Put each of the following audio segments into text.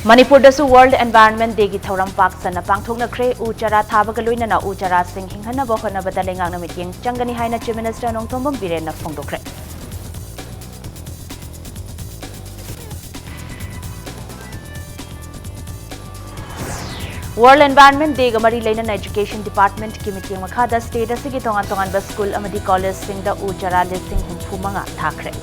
Manipur dasu World Environment Day gi thauram pak sana pangthokna kre u chara thabaga loinana u chara sing hinghana bo khona badalenga na meeting changani haina Chief Minister Nongthombam Biren na phongdokre. World Environment Day ga mari leina Education Department ki meeting makhada state asigi tongan tongan ba school amadi college sing da u chara listing humpu manga thakre.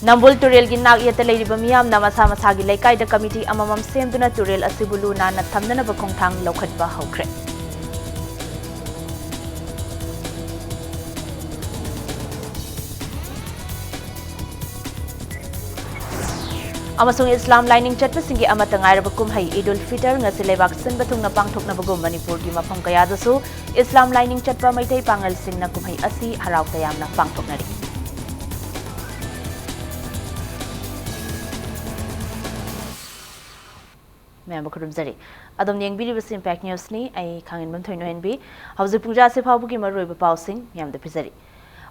Nambul Turel gi nak yata leiriba miyam na masa masa gi laikai da committee amamam semduna Turel asibulu na thamnana ba khongthang lokhatba haukre. Amasung Islam lining chatpa singi amata ngairaba kumhai Idul Fitr ngasi lebak sinba thungna pangthokna bagum Manipur gi mafam kaya dasu Islam lining chatpa maitai pangal singna kumhai asi harau tayamna pangthoknari. Member Kurumzari. Adam Yang Bidi was Impact News ni, I Kang in Montoino NB, House of Punja Sipabuki Maru Pausing, Yam the Pizari.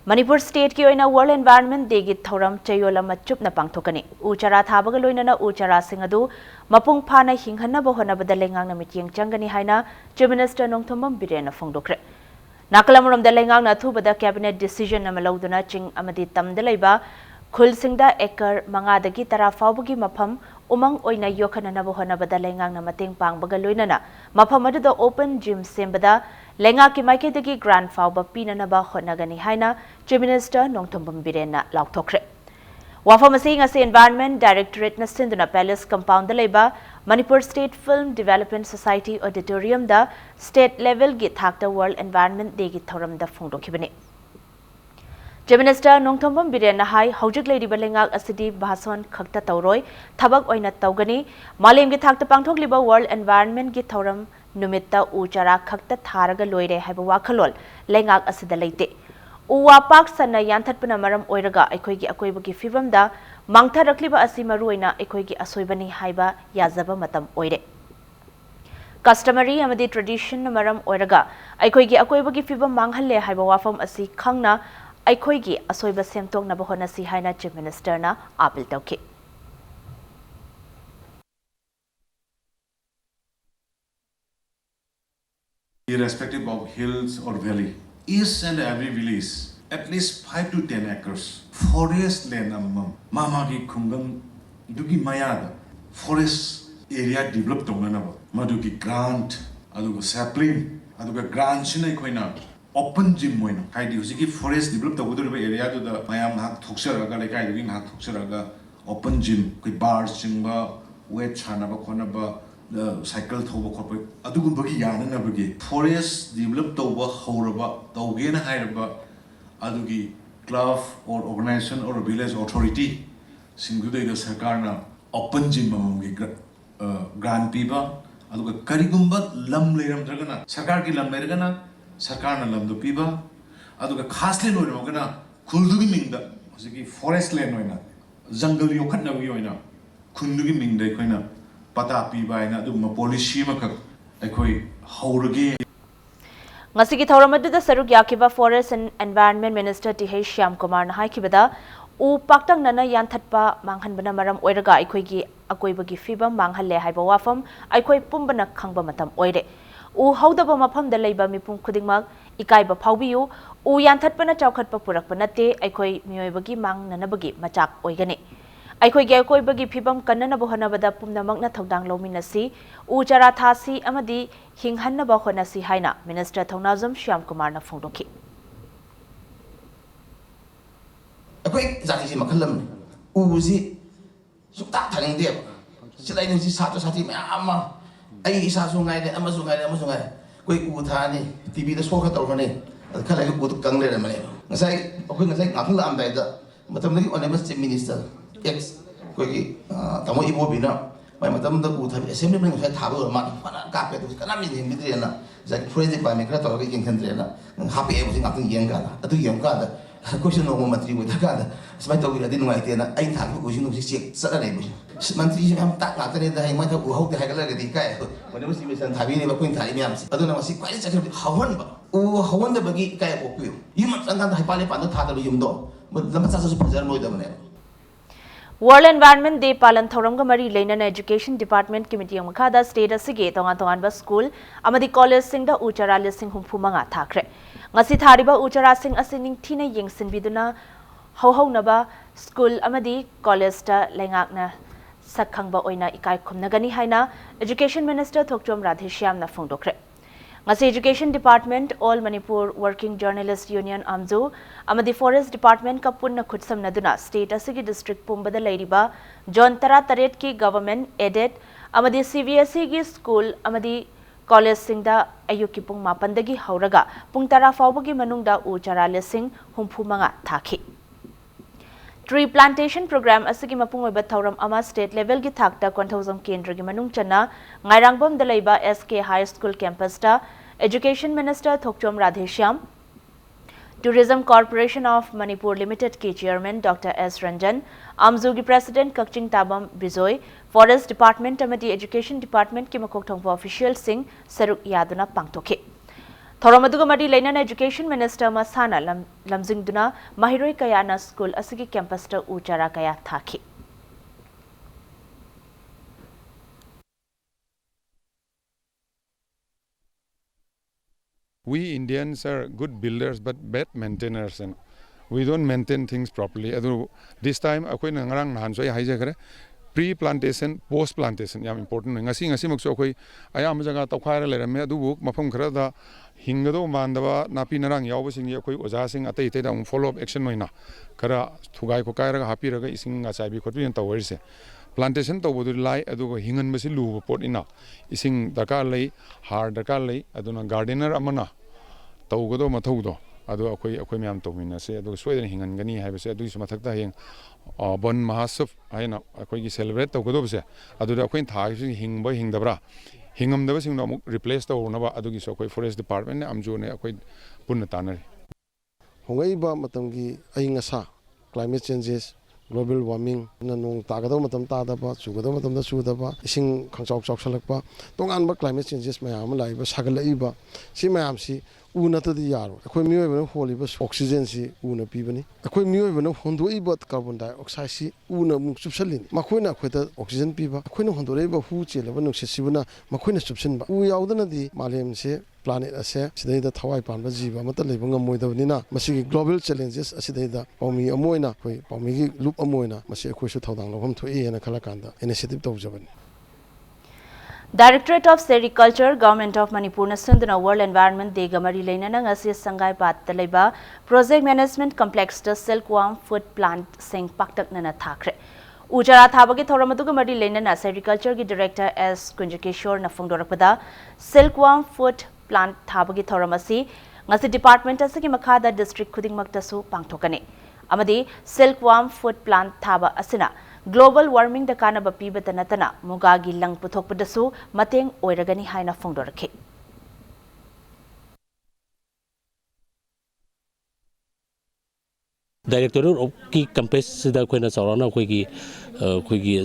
Manipur State ki oina World Environment Day gi thoram chayola machup na pangthokani. Uchara thabagaloina na uchara singadu, mapung phana hinghanna bohana badalengang na mityeng changani haina, Chief Minister Nongthombam Biren na phongdokre. Nakalamuram dalengang na thubada cabinet decision na malauduna ching amadi tamdalaiba, Khul singda ekar mangadagi tara faubugi mafam umang oina yokhana na bohana badalengang na mating pangbaga loinana mafam aduda open gym sembada lenga ki maikedagi grand fauba pinana ba honagani haina Chief Minister Nongthombam Biren na laukthokre. Wafam asi ngasi Environment Directorate na Sinduna Palace compound da leiba Manipur State Film Development Society Auditorium da state level gi thakta World Environment Day gi thoram da phongdokhibani. Chief Minister Nongthombam Biren na hai haujik leiriba lengak asidi bhason khakta tauroi thabak oina taugani malem gi thakta pangthok liba World Environment gi thoram numitta u chara khakta tharaga loire haiba wakhalol lengak asida leite u wapak sanna yanthatpana maram oiraga aikoi gi akoiba gi fibam da mangtharakliba asi maruina aikoi gi asoibani haiba yazaba matam oire. Customary amadi tradition na maram oiraga aikoi gi akoiba gi fibam manghalle haiba wafam asi khangna aikoi gi asoiba semtok na bohona si haina Chief Minister na appeal tauki. Irrespective of hills or valley, each and every village, at least 5 to 10 acres, forest land amam, mama ki khungam dugi mayada, forest area develop tonganaba, madugi grant, aduga sapling, aduga grant sinai koina. Open gym moina kaidi usiki forest develop the wooder area to the mayam hak thuksaraga like I doing hak thuksaraga open gym koi bars chingba weight chanaba konaba the cycle thoba khopa adugum bagi yana na bagi forest develop toba horaba togena hairaba adugi club or organization or village authority singude the sarkar na open gym mamgi grant piba aduga karigumba lam leiram dragana sarkar ki lam leiragana Sarkar na lamdo piba, aduga khasle no ro gana khuldugi mingda hosiki forest land oina jungle yokhat na oina khundugi mingda koina pata piba ina adu ma policy ma khak aikoi haurage ngasigi thauramadu da saruk yakiba Forest and Environment Minister T.H. Shyam Kumar na haikibada u paktang nana yanthatpa manghanbana maram oiraga aikoi gi akoibagi fibam manghalle haiba wafam aikoi pumbana khangba matam oire u haudaba mafam da leiba mipum khudingmak ikaiba phaubiu u yanthatpana chawkhatpa purakpa nate aikoi mioibagi mang nanabagi machak oigani aikoi ge koibagi phibam kannana bohanabada pumnamakna thodang lominasi u chara thasi amadi hinghanna ba khonasi haina Minister Thongnazam Shyam Kumar na phongdokhi akoi jati si makhalam u ji sukta thaning de silai ni si satu sati ma ai isa sungai de ama sungai koi u tha ni tv da so kha tor mane khala ga butuk kang le mane ngasai akoi ngasai ngathang la am dai da matam lagi honorable chief minister ex koi tamo ibo bina mai matam da u tha assembly men ngasai tha ba ma pana ka pe tu kana min mi de na zai forensic department kra tor ga yin khan de na happy e bu ngathang yen ga adu yem ka da question no matri bu da ka da smai to wi da din ngai te na ai tha ku shin no si sa da nei bu मंत्री हम ताक लाते दा है मैं उ हौते है गलगदी काय मने मसी बेसन थाबी ने बकुन थाई म्याम से अदुना मसी क्वाइ चखे हवन बा उ हवन द बगी काय पोपियो युम संगान हाई पाले पानो थादा युम दो लम चा सु फजर मोय दबने World Environment Day Palan Thoramga Mari Lainan Education Department Committee Makada State Asige Tongan School Amadi College Singda Uchara Lising Humpumanga Thakre. Ngasi Thariba Uchara Sing Asining Tina Yingsin Biduna Ho Naba School Amadi College Ta Lengakna Sakhangba Oina Ikai Kumnagani Haina Education Minister Thokchom Radhishyam na Fongdokre. Ngasi Education Department All Manipur Working Journalist Union Amzu Amadi Forest Department ka punna khutsam naduna state asigi district pumbada lairiba John Tara Taret ki government aided Amadi CBSE gi school Amadi college singda ayuki pung mapandagi hauraga pung tara fawbagi manungda u chara lesing humpumanga thaki Tree plantation program asigi mapung oiba thauram ama state level gi thakta 1000 kendra gi manung chana ngairangbom dalaiba SK High School campus ta Education Minister Thokchom Radhishyam Tourism Corporation of Manipur Limited ki Chairman Dr. S. Ranjan Amzu gi President Kakching Tabam Bizoy Forest Department amadi Education Department ki makok thongpa official sing saruk yaduna pangtokhe Thoramaduga Madi Lainan Education Minister Masana Lamzingduna Mahiroi Kayana School Asigi Campus ta Uchara Kaya Thaki. We Indians are good builders but bad maintainers and we don't maintain things properly. This time akoy ngarang nahan so ai jagre pre-plantation, post-plantation yam important. Ngasi makso akoy ayam jaga tawkhaira lerame adubu mafam khara da hingado mandaba napi narang yawba sing akoy oja sing atai tai da follow up action noina khara thugai ko kaira happy raga ising nga chaibi khotbi en tawrise plantation to bodu lai adugo hingan basi lu pot ina ising dakar lai har dakar lai aduna gardener amana tawgodo mathaudo adu akoy myam tawmina se adu soidan hingan gani haibase adu is mathakta heng bon mahasab aina akoy gi celebrate tawgodo base adu da akoy thai hingba hingdabra hingamdaba sing no amuk replace tawna adu gi so akoy forest department ne amjo ne akoy punna tanari hongai ba matamgi aingasa climate changes global warming na nong tagadaw matam tadaba sugadaw matam da sudaba ising khangchok chok salakpa tongan ba climate changes mayam laiba sagalai ba si mayam si una to di yaro akoy miyoy bana holi ba oxygen si una pibani akoy miyoy bana hondoi ba carbon dioxide si una muk subsalin makoina akoy ta oxygen piba akoy na hondorei ba hu chela ba nukse sibuna makoina subsin ba u yaudana di malem se planet ase sidai da thawai pan ba jiba mata leiba ngamoi dabnina masi global challenges asidai da paumi amoina koi paumi gi loop amoina masi akoy su thodang loham thoi ena khala kanda initiative tawjabani Directorate of Sericulture, Government of Manipur na sunduna World Environment Day gamari lainana ngasi sangai pat talaiba Project Management Complex ta Silkworm Food Plant sing paktak nana thakre. Ujara thabagi thoramaduga mari lainana Sericulture gi Director S. Kunjakishore na fungdorakpada Silkworm Food Plant thabagi thoramasi ngasi department asagi makhada district khudingmakta su pangthokani. Amadi Silkworm Food Plant thaba asina Global warming da kana ba piba tanatana muga gi lang puthokpadasu mateng oiragani haina fongdorakhe Director of ki campus da koina sarana koigi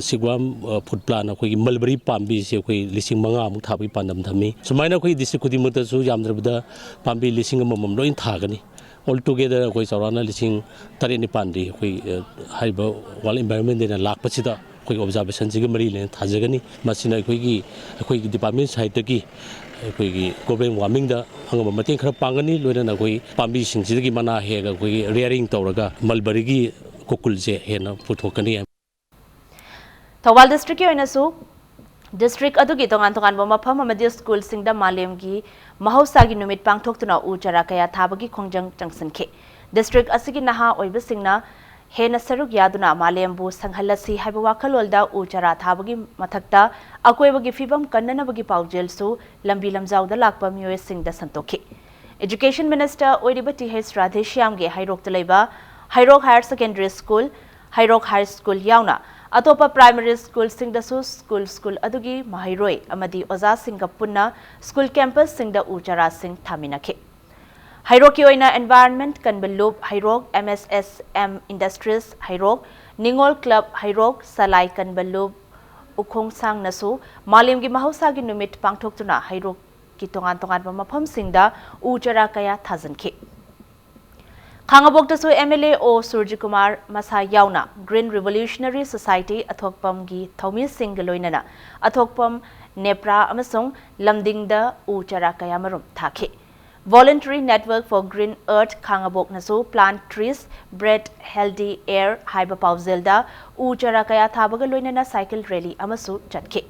sigwam food plan koigi mulberry pambi se koi lising manga mu thabi pandam thami sumaina koi district khudimata su yamdrabda pambi lising mamam loin thagani altogether koi sarana lising tare ni pandi koi haiba wal environment dena lakpachida koi observation jiga mari len thajagani masina koi department side ki koi global warming da angama mateng khara pangani loina koi pambi singsidagi mana hega koi rearing tawraga mulberry gi kokul je hena puthokani Thawal district ki oina su District adugi tongan boma pham amadi school singda malem gi mahausagi numit pangthoktuna uchara kaya thabagi khongjang changsanke district asigi naha oiba singna hena saruk yaduna malem bu sanghalasi haiba wakhalolda uchara thabagi mathakta akoibagi fibam kannana bagi paujel su lambi lamjawda lakpa mioy singda santokhe Education Minister oiriba TH Radhishyam ge hairok talaiba hairok Higher Secondary School hairok High School yauna Atopa primary school singda su school adugi mahiroi amadi oza singa punna school campus singda uchara sing thaminakhe Hairok oina environment kanbalub hairok MSSM Industries hairok Ningol Club hairok Salai kanbalub ukhong sang nasu malim gi mahausa gi numit pangthok tuna hairok ki tongan tongan ba mafam singda u chara kaya thajanki Khangabok tasu MLA o Surji Kumar Masa Yauna Green Revolutionary Society athokpam gi thomi sing loinana athokpam Nepra amasung lamdingda u chara kaya marum thakhi Voluntary Network for Green Earth Khangabok nasu plant trees breathe healthy air haiba pawzelda u chara kaya thabaga loinana cycle rally amasu chatkhi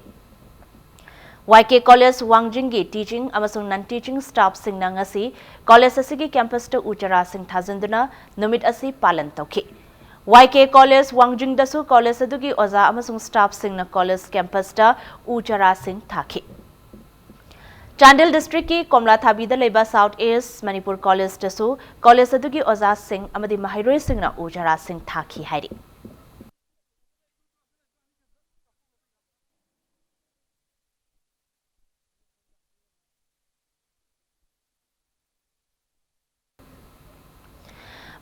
YK College Wangjingi teaching amasung non-teaching staff sing na ngasi college asigi campus to uchara sing thazanduna numit asi palan tawki YK College Wangjing dasu college adugi oza amasung staff sing na college campus ta uchara sing thaki Chandel district ki Komla Thabi da leba South East Manipur College dasu college adugi oza sing amadi mahairoi sing na uchara sing thaki hairi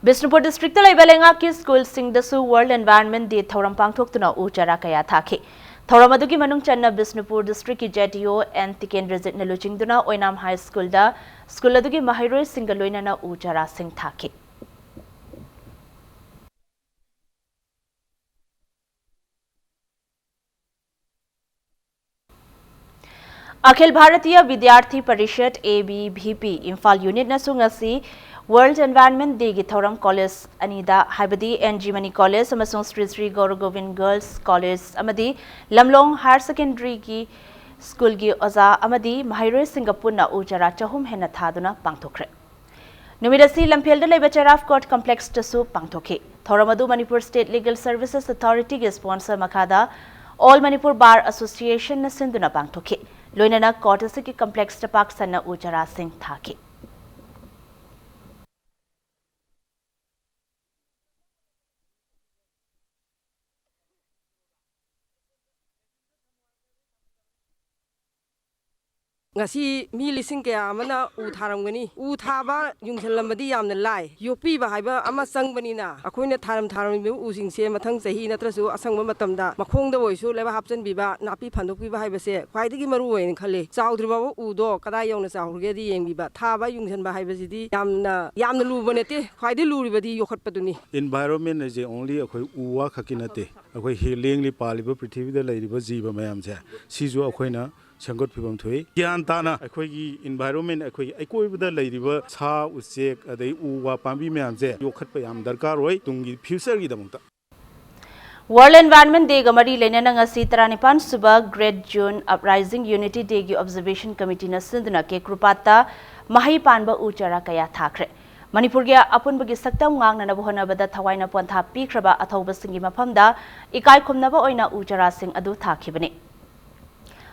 Bisnupur district Belenga ki school sing dasu World Environment Day thoram pangthoktuna uchara kaya thaki thoram adugi manung channa Bisnupur district ki JTO and Tikendra Jitna luchingduna Oinam High School da school adugi mahairoi single loinana uchara sing thaki Akhil Bharatiya Vidyarthi Parishad ABVP Imphal Unit na sungasi World Environment Day gi thoram college anida haibadi NG Mani College amasung Sri Sri Gaur Govind Girls College amadi Lamlong Higher Secondary gi school gi oza amadi Mahairoi Singapurna ujara chahum hena thaduna pangthokre Numidasi Lamphel leba Charaf Court Complex tasu pangthokhe thoramadu Manipur State Legal Services Authority gi sponsor makada All Manipur Bar Association na sinduna pangthokhe loinana court asiki complex tapak sanna ujara sing thaki ngasi mi lising kaya amana u tharamgani u thaba yungthalamadi yamna lai yopi ba haiba ama sangbani na akoina tharam mi u singse mathang sahi natrasu asangba matamda makhongda boisu leba hapchan biba napi phandok biba haibase khwaidigi maru oin khale chaudriba u do kada yongna chaurge di yengbiba thaba yungthan ba haibasidi yamna lubanete khwaidi luribadi yokhatpaduni environment is only akoi uwa khakinate akoi healing li paliba prithvi da lairiba jiba mayam je siju akoina Changot Pibam Tui, Yantana, a quaggy environment, a quay, a quay with the lady, Sa, Usek, a day Uwa Pambi Mamze, Yokatpayam, Darkaroi, Tungi, Puseri Damunta. World Environment Day Gamari Lenanga Sitaranipan Suba Great June Uprising Unity Day gi Observation Committee na Sinduna ke Krupata Mahi Panba Uchara Kaya Thakre. Manipur gya apun bagi saktam ngang na nabuhana bada thawaina pontha pikraba athauba singi maphamda ikai khumnaba oina uchara sing adu thakibani.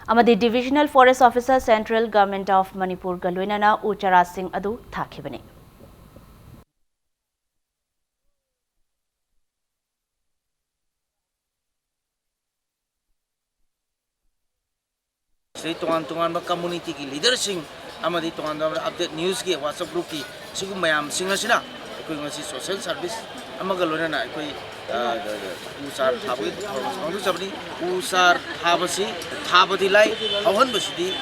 Amadi Divisional Forest Officer Central Government of Manipur Galwinana Uchara Singh Adu Thakibani. Sri Tuan ba community ki leader sing amadi tuan update news ki WhatsApp group ki sigum mayam singa sina koi ngasi social service amaga loina koi usar thabi thorong sabni usar thabasi thabadi lai awan basidi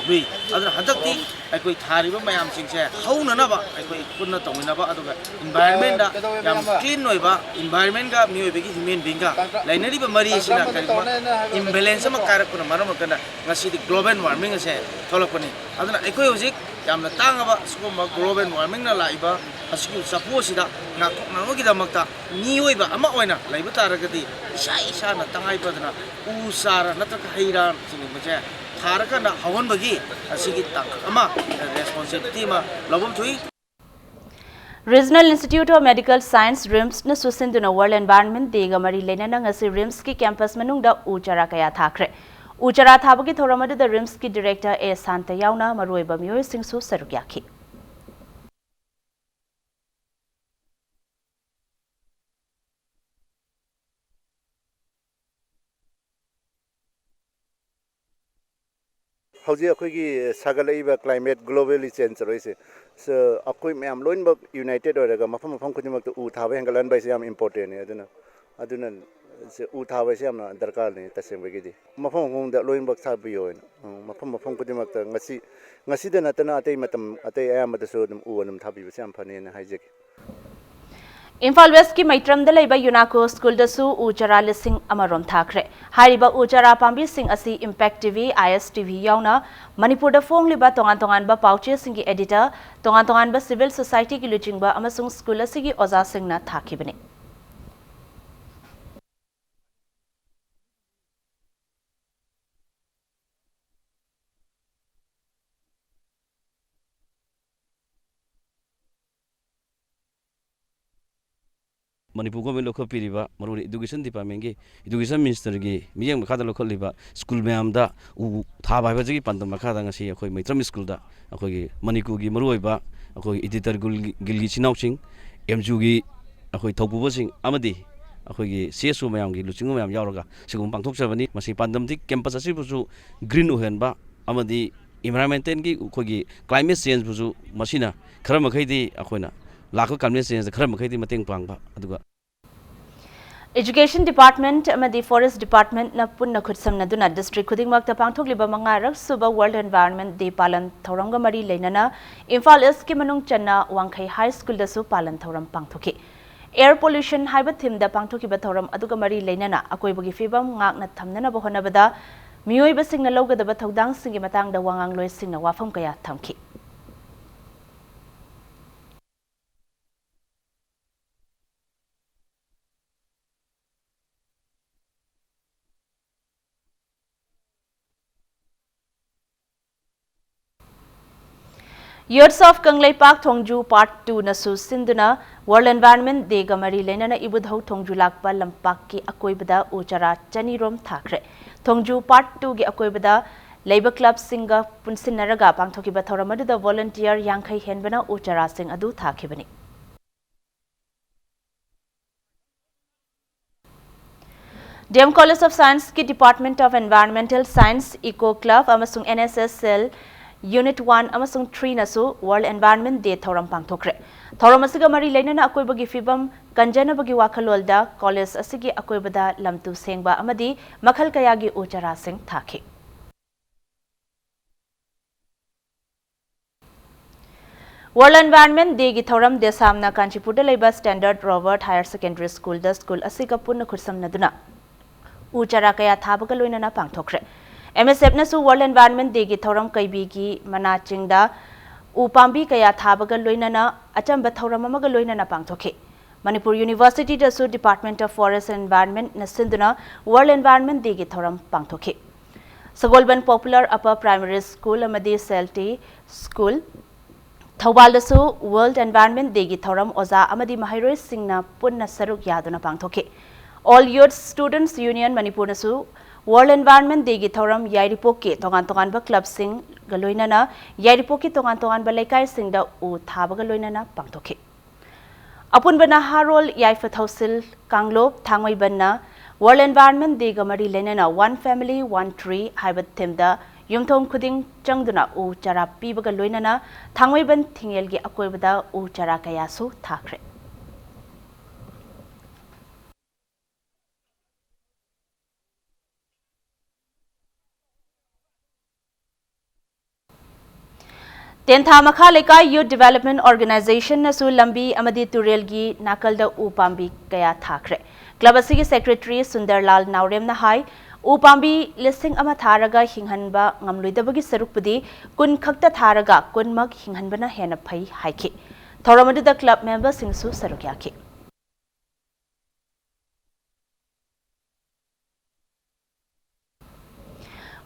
lui adra hadakti koi thariba mayam singse hauna na ba koi kunna tongina ba aduga environment da yam clean noi ba environment ga mioi begi human being ga lainari ba mari sina kari imbalance ma karak kuna maram kana ngasi di global warming ase tholokoni aduna koi hojik yamna tangaba suguma global warming na laiba asiku suppose da na nanogi da makta nioi ba ama oina laiba taragadi isa na tangai padana usara natraka heiran sini bache tharaka na hawan bagi asigi tak ama responsibility ma lobum thui Regional Institute of Medical Science RIMS na susinduna World Environment Day gamari lenana ngasi RIMS ki campus manungda uchara kaya thakre uchara thabagi thoramadu da RIMS ki director A Santa yauna maroiba miyoi singsu sarugyaki Howji akoigi sagalaiba climate globally change roise so akoi myam loinba united oraga mafam khujimak u thaba hengalan bai yam important ne aduna ꯎ ꯊꯥꯕꯁꯦ ꯌꯥꯝꯅ ꯗꯔꯀꯥꯔꯅꯤ ꯇꯁꯦꯡꯕꯒꯤꯗꯤ ꯃꯐꯝ ꯃꯐꯝꯗ ꯂꯣꯏꯅꯃꯛ ꯊꯥꯕꯤꯌꯣꯅ ꯃꯐꯝ ꯈꯨꯗꯤꯡꯃꯛꯇ ꯉꯁꯤꯗ ꯅꯠꯇꯅ ꯑꯇꯩ ꯃꯇꯝ ꯑꯇꯩ ꯑꯌꯥꯝꯕꯗꯁꯨ ꯑꯗꯨꯝ ꯎ ꯑꯗꯨꯝ ꯊꯥꯕꯤꯕꯁꯦ ꯌꯥꯝ ꯐꯅꯦꯅ ꯍꯥꯏꯖꯒꯦ इम्फाल वेस्ट की मैत्रम लेबा यूनाको स्कूल दसु उ चरा लिसिंग अमरोम थाखरे हारिबा उ चरा पांबी सिंग असि इम्पैक्ट टीवी आईएस टीवी यावना मणिपुर द फोंगलिबा तोंगान तोंगान बा पाउचे सिंग की एडिटर तोंगान तोंगान बा सिविल सोसाइटी की लुचिंगबा अमसुंग स्कूल असि की ओजा सिंगना थाखिबने Manipur government local piriba maruni education department gi education minister gi miyang makha da local liba school mayam da u tha bai ba ji pandam makha da ngasi akhoi maitram school da akhoi gi Manipur gi maroi ba akhoi editor gilgi chinau sing mju gi akhoi thopu ba sing amadi akhoi gi CSO mayam gi luching mayam yauraga sigum pangthok chabani masi pandam dik campus asi busu green ohen ba amadi environmental gi akhoi gi climate change busu masina khara makhai di akhoina lakho climate change khara makhai di mateng pangba aduga Education Department amadi Forest Department na punna khutsam naduna district khuding makta pangthok liba mangarak suba World Environment Day palan thoranga mari leinana Imphal East ki manung channa Wangkhai High School da su palan thoram pangthoki Air pollution haiba thim da pangthoki ba thoram aduga mari leinana akoi bagi fibam ngakna thamnana ba honabada miyoi ba singna lawgada ba thodang singi matang da wangang loi singna wafam kaya thamki Years of Kanglai Park Thongju Part 2 nasu sinduna World Environment Day gamari lenana ibudhau Thongju lakpa lampak ki akoibada uchara chanirom thakre Thongju Part 2 gi akoibada Labor Club singa punsinaraga pangthoki ba thoramadu da volunteer yankhai henbana uchara sing adu thakibani DM College of Science ki Department of Environmental Science Eco Club amasung NSS cell Unit 1 amasung 3 nasu World Environment Day thoram pangthokre thoram asiga mari leinana akoibagi fibam kanjana bagi wakhalolda college asigi akoibada lamtu sengba amadi makhal kayagi uchara sing thaki World Environment Day gi thoram desamna Kanchipur da leiba Standard Robert Higher Secondary School da school asiga punna khursam naduna uchara kaya thabaga loinana pangthokre MSF nasu World Environment Day gi thoram kaibi gi manachingda upambi kaya thabaga loinana achamba thoram amaga loinana pangthoke Manipur University dasu Department of Forest and Environment nasinduna World Environment Day gi thoram pangthoke Sagolban Popular Upper Primary School amadi SLT School Thawbal dasu World Environment Day gi thoram oza amadi mahairoi singna punna saruk yaduna pangthoke All Youth Students Union Manipur nasu World Environment Day gi thoram Yairipok ki tongan ba club sing galoinana Yairipok ki tongan ba laikai sing da u thaba galoinana pangthoki Apun bana harol Yaifa Thausil Kanglop thangoi banna World Environment Day ga mari lenana One Family One Tree haibat themda yumthom khuding changduna u chara pi ba galoinana thangoi ban thingel gi akoi bada u chara kaya su thakre Tentha Makha Leka Youth Development Organization nasu lambi amadi turel gi nakalda upambi kaya thakre club asigi secretary Sundarlal Naurem na hai upambi listing ama tharaga hinghanba ngamluidabagi sarukpudi kun khakta tharaga kunmak hinghanbana hena phai haiki thoramadu da club members singsu sarukyaki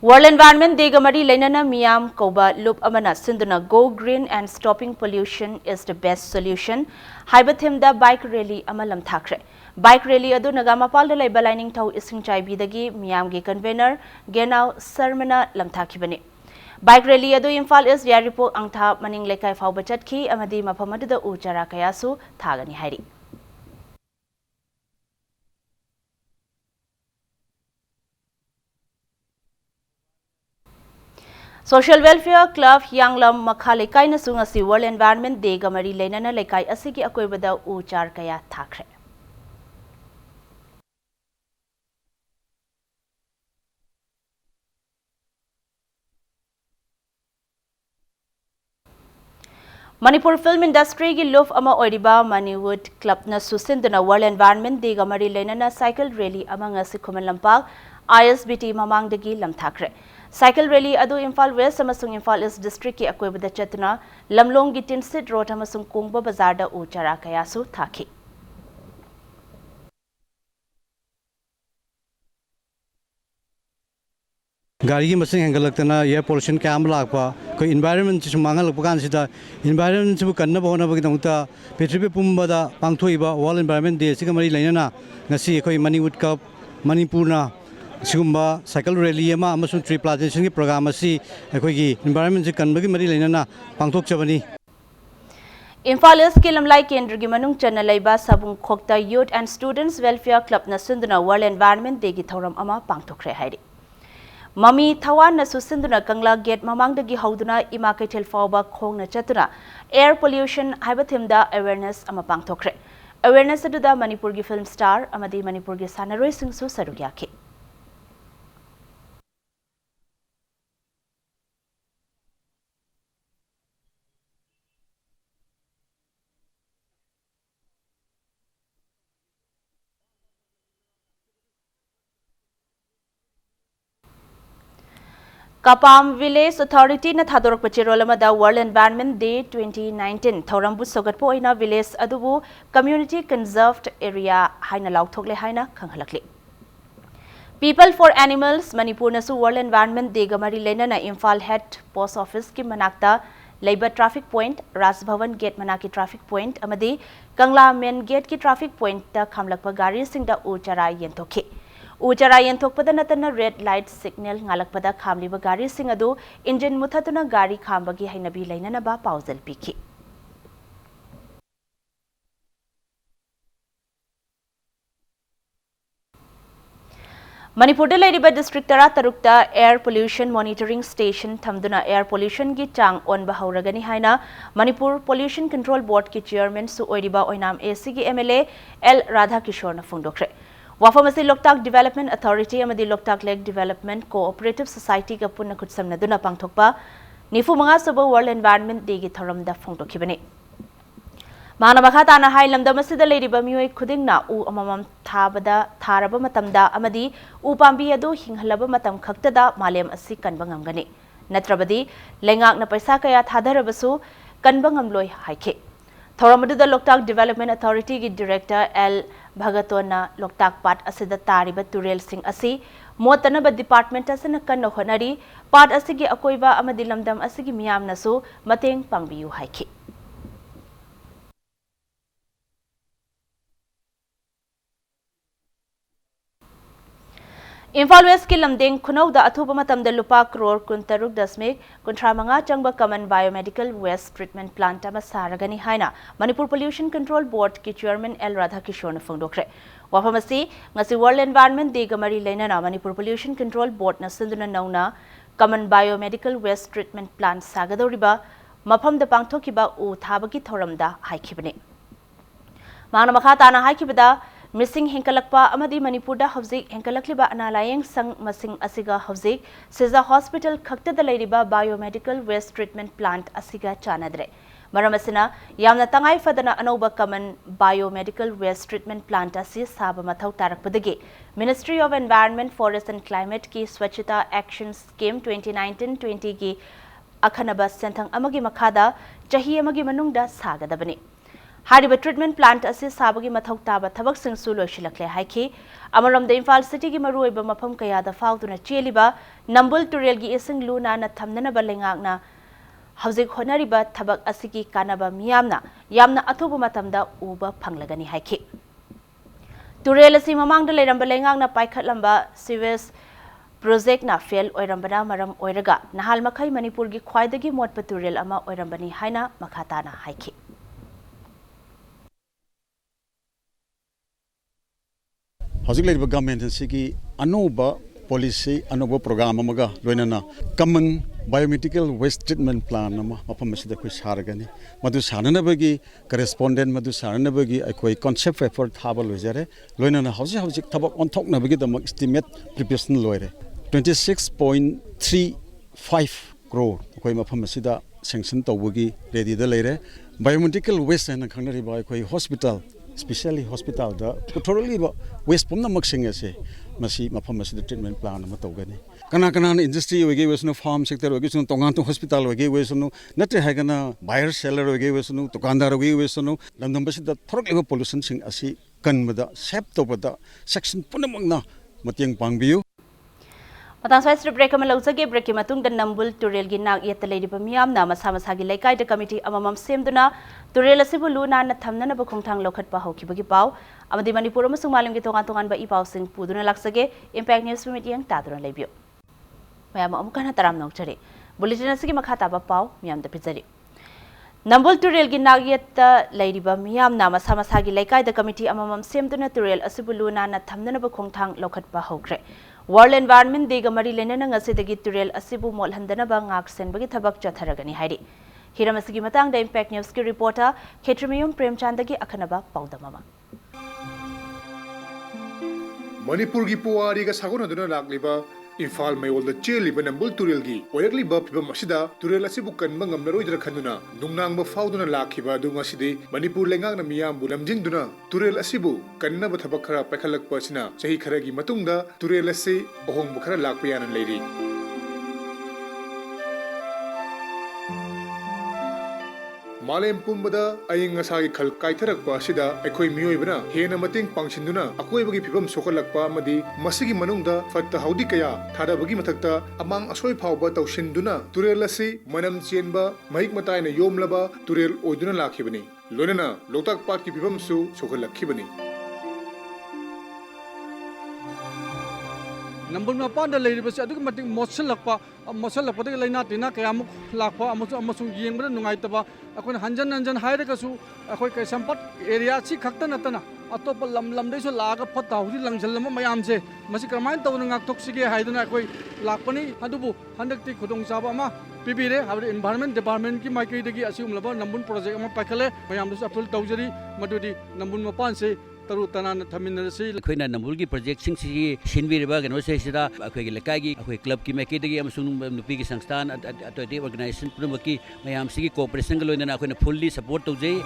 World Environment Day gamari leinana miyam koba loop amana sinduna Go Green and Stopping Pollution is the best solution haibathim da bike rally amalam thakre bike rally adu nagamapal da laiba lining thau ising chaibi dagi miyam gi convener Genau Sarmana lam thakibani bike rally adu Imphal East Yaripok angtha maning lekai fauba chatki amadi maphamadu da uchara kayasu thagani hairi Social Welfare Club Yanglam Makha Lekai na sunga si World Environment Day gamari leinana lekai asigi akoibada uchar kaya thakre Manipur film industry ki love ama oiriba Manipur club na susinduna World Environment Day ga mari leinana cycle rally among ngasi Khuman Lampak ISBT mamangdagi lamthakre. Cycle rally adu Imphal West amasung Imphal East district ki akoibada chatuna lamlong gi Tinsit road amasung Kongba bazar da u chara kayasu thaki. गाड़ी की machine हेंगलक्तना air pollution cam लापा कोई environment से मांगल लपकान सिदा environment से कन्न बहोना बगी दंगता पृथ्वी पुंबदा पांगथोइबा world environment day सिगा मरी लैनना ngasi koi Manipur Cup Manipurna sigumba cycle rally ama amasung tree plantation ki program asi koi gi environment se kanbagi mari leinana pangthok chabani Imphal East ki lamlai kendra gi manung chana leiba sabung khokta youth and students welfare club na sunduna World Environment Day gi thoram ama pangthokre hairi Mami Thawan na susinduna Kangla Gate mamangdagi hauduna ima kaithel fawba khongna chatuna air pollution haiba thimda awareness ama pangthokre awareness aduda Manipur gi film star amadi Manipur gi sanaroi singsu sarugyaki Kapam Village Authority na thadorok pachirolamada World Environment Day 2019 thorambu sogatpo oina village adubu community conserved area haina lauthokle haina khanghalakle People for Animals Manipur nasu World Environment Day gamari leinana Imphal Head Post Office ki manakta Labor Traffic Point Raj Bhavan Gate manaki traffic point amadi Kangla Main Gate ki traffic point ta khamlakpa gari singda uchara yentokhe Uchara yenthokpada natana red light signal ngalakpada khamliba gari sing adu engine muthatuna gari khambagi hainabi leinana ba pausal piki Manipur da lairiba district tara tarukta air pollution monitoring station thamduna air pollution gi chang on ba hauragani haina Manipur Pollution Control Board ki chairman su oiriba oinam AC gi MLA L Radha Kishore na phungdokre Wafamasi Loktak Development Authority amadi Loktak Lake Development Cooperative Society ga punna khutsamnaduna pangthokpa nifu manga suba World Environment Day gi thoramda phongdokhibani Mana makha tana hai lamda masida leiriba mioi khudingna u amamam thabada tharaba matamda amadi u pambi adu hinghalaba matam khaktada malem asi kanba ngamgani natrabadi lengak na paisa kaya thadarabasu kanba ngamloi haike Thoramadu Loktak Development Authority ki Director L Bhagatona Loktak Part asida tariba Turel Singh asi motanaba department asana kanna honari part asigi akoiba amadi lamdam asigi miyamna su mateng pangbiyu haiki Imphal West ki lamdeng khunau da athuba matamda lupa crore kuntaruk dasmik kuntramanga changba common biomedical waste treatment plant ama saragani haina Manipur Pollution Control Board ki chairman L Radha Kishore na phongdokre wafamasi ngasi World Environment Day gamari leinana Manipur Pollution Control Board na sinduna nauna common biomedical waste treatment plant sagadoriba mafam da pangthokiba u thabagi thoramda haikibani mana makha tana haikibada Missing Henkalakpa amadi Manipur da hauzik Henkalakliba analayeng sang masing asiga hauzik Siza Hospital khakta da leiriba biomedical waste treatment plant asiga chanadre maramasina yamna tangai fadana anoba common biomedical waste treatment plant asi saba mathau tarakpadagi Ministry of Environment Forest and Climate ki Swachhata Action Scheme 2019-20 ki akhanaba senthang amagi makhada chahi amagi manungda sagadabani Hariba treatment plant asi sabagi mathau taba thabak singsu loishilakle haiki amaramda Imphal City gi maruiba mafam kaya da fauduna cheliba Nambul Turel gi ising luna na thamnana balengakna hauzik honariba thabak asigi kanaba miyamna yamna athuba matamda uba phanglagani haiki Turel asi mamangda leiramba lengakna paikhatlamba sewage project na fail oirambana maram oiraga nahal makhai Manipur gi khwaidagi motpa Turel ama oirambani haina makhatana haiki Hojik leriba government sigi anuba policy anuba program amaga loinana common biomedical waste treatment plan ama mafam asida khoi saragani madu sanana bagi correspondent madu sanana bagi akoi concept paper thaba loijare loinana hojik thabak onthok na bagi damak estimate preparation loire 26.35 crore akoi mafam asida sanction tawagi ready da leire biomedical waste na khanari ba khoi hospital especially hospital da thoroughly ba waste pumna maksing ase masi mafam masi treatment plan ma tawgani kana industry wege wesno farm sector wege sunu tongan to hospital wege wesnu natre hagana buyer seller wege wesnu tukandar wege wesnu landam basi da thoroughly pollution sing asi kanmada sep to bada section punamangna mateng pangbiu Matang swai strip break amal usage break ki matung dan nambul turel gi nak yet lady pamiam na masa masa gi laikai de committee amamam semduna turel asibu luna na thamna na bakhongthang lokhat pa hoki bagi pau amadi manipur amasung malim gi tongan ba i pau sing puduna laksage impact news mit yang tadron lebiu mayam amukana taram nokchari bulletin asigi makha taba pau miam da pizari Nambul turel gi nak yet lady pamiam na masa masa gi laikai de committee amamam semduna turel asibu luna na thamna na bakhongthang lokhat pa hokre World Environment Day ga mari lena nga sidagi turel asibu mol handana ba ngak sen bagi thabak chatharagani hairi hiram asigi matang da impact news ki reporter Khetrimium Premchand gi akhanaba paudamama Manipur gi puari ga sagona duna lakliba Infal mayol da cheli nambul turel gi oyakli ba phibam asida turel asibu kanba ngamnaroi dra khanduna nungnang ba fauduna lakhiba du ngasidi Manipur lengak na miyam bu lamjing duna turel asibu kanna ba thabak khara pakhalak pasina sahi khara gi matungda turel ase ohong bu khara lakpa yana leiri Malem pumbada aying asagi khal kaitharakpa asida aikhoi miyoibna hena mating pangshinduna akoibagi phibam sokalakpa amadi masigi manungda fatta haudi kaya thadabagi mathakta amang asoi phawba tawshinduna turel asi manam chenba mahik mataina yomlaba turel oiduna lakhibani lonena lotak pat ki phibam su sokalakkhibani Nambul mapanda leiribasi adugi mating mosalakpa de laina tina kayamuk lakpa amasung yengbada nungaitaba akoi hanjan hairakasu akoi kai sampat area si khakta natana atopa lam dei so laga phatta hudi langjalama mayam se masi kramai tawna ngakthok sige haiduna akoi lakpani adubu handakti khudong saba ma pibire habri environment department ki maikei degi asiumlaba nambun project ama pakhale mayam dus approve tawjari madudi nambun mapan se taru tanan thaminarasi akhoi na nambul gi project sing si sinbiriba gano se sida akhoi gi lekai gi akhoi club ki maikei degi amasung nupi gi sangstan atoi organization purumaki mayam sigi cooperation ga loina akhoi na fully support tawjai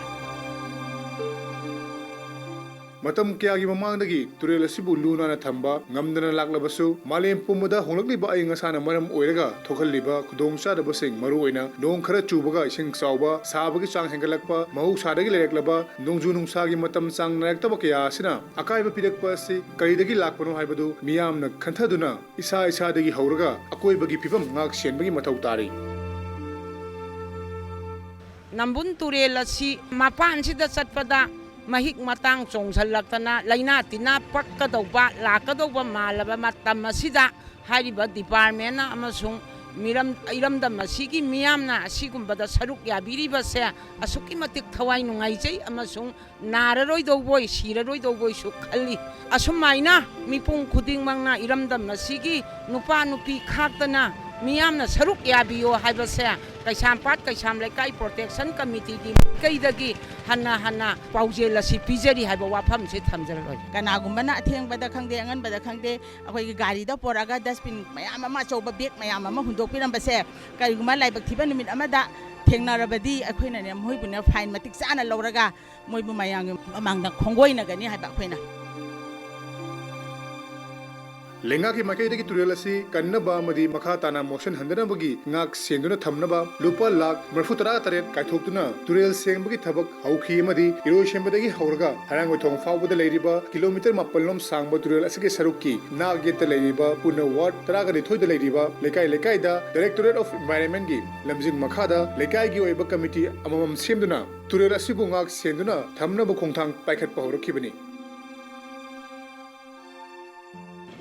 Matam kaya gi mamangdagi turel asibu luna na thamba ngamdana laklabasu malem pumada honglakliba ay ngasana maram oiraga thokhalliba khudongsa da basing maru oina nong khara chubaga ising sauba sabagi chang hengalakpa mahu sadagi lereklaba nongju nungsa gi matam chang nayaktaba kaya asina akaiba pirakpa si karidagi lakpano haibadu miyamna khanthaduna isa dagi hauraga akoibagi phibam ngak senbagi mathau tari Nambun turel asi mapan sida satpada mahik matang chongsallatana laina tina pakkadauba lakadauba malaba matam asida hariba department na amasung iramda masigi miyamna asigumbada saruk yabiriba se asuki matik thawai nungai jai amasung nararoi dowboi siraroi dowboi su khalli asumaina mipung khuding mangna iramda masigi nupa nupi khaktana miyamna saruk yabiyo haibase kaisampat kaisam lekai protection committee gi kaidagi hanna paujel asi pijari haiba wafam se thamjaroi kanagumana athengbada khangde anganbada khangde akoi gari da poraga dustbin mayam ama choba bag mayam ama hundok pirambase kariguma laibak thiba numit amada thengnarabadi akhoina ne moibuna fine matik chana loraga moibu mayang amangna khongoina gani haiba akhoina Lenga ki makai dagi turel asi kannaba amadi makha tana motion handana bagi ngak senduna thamnaba lupa lakh marfutara taret kaithokduna turel sengbagi thabak hauki amadi iro shembadagi hauraga harangoi thong fawbada leiriba kilometer mapalnom sangba turel asige saruki nag yeta leiriba puna ward taraga ni thoida leiriba lekai da directorate of environment gi lamjing makha da lekai gi oiba committee amamam semduna turel asibu ngak senduna thamnaba khongthang paikhat pa horakibani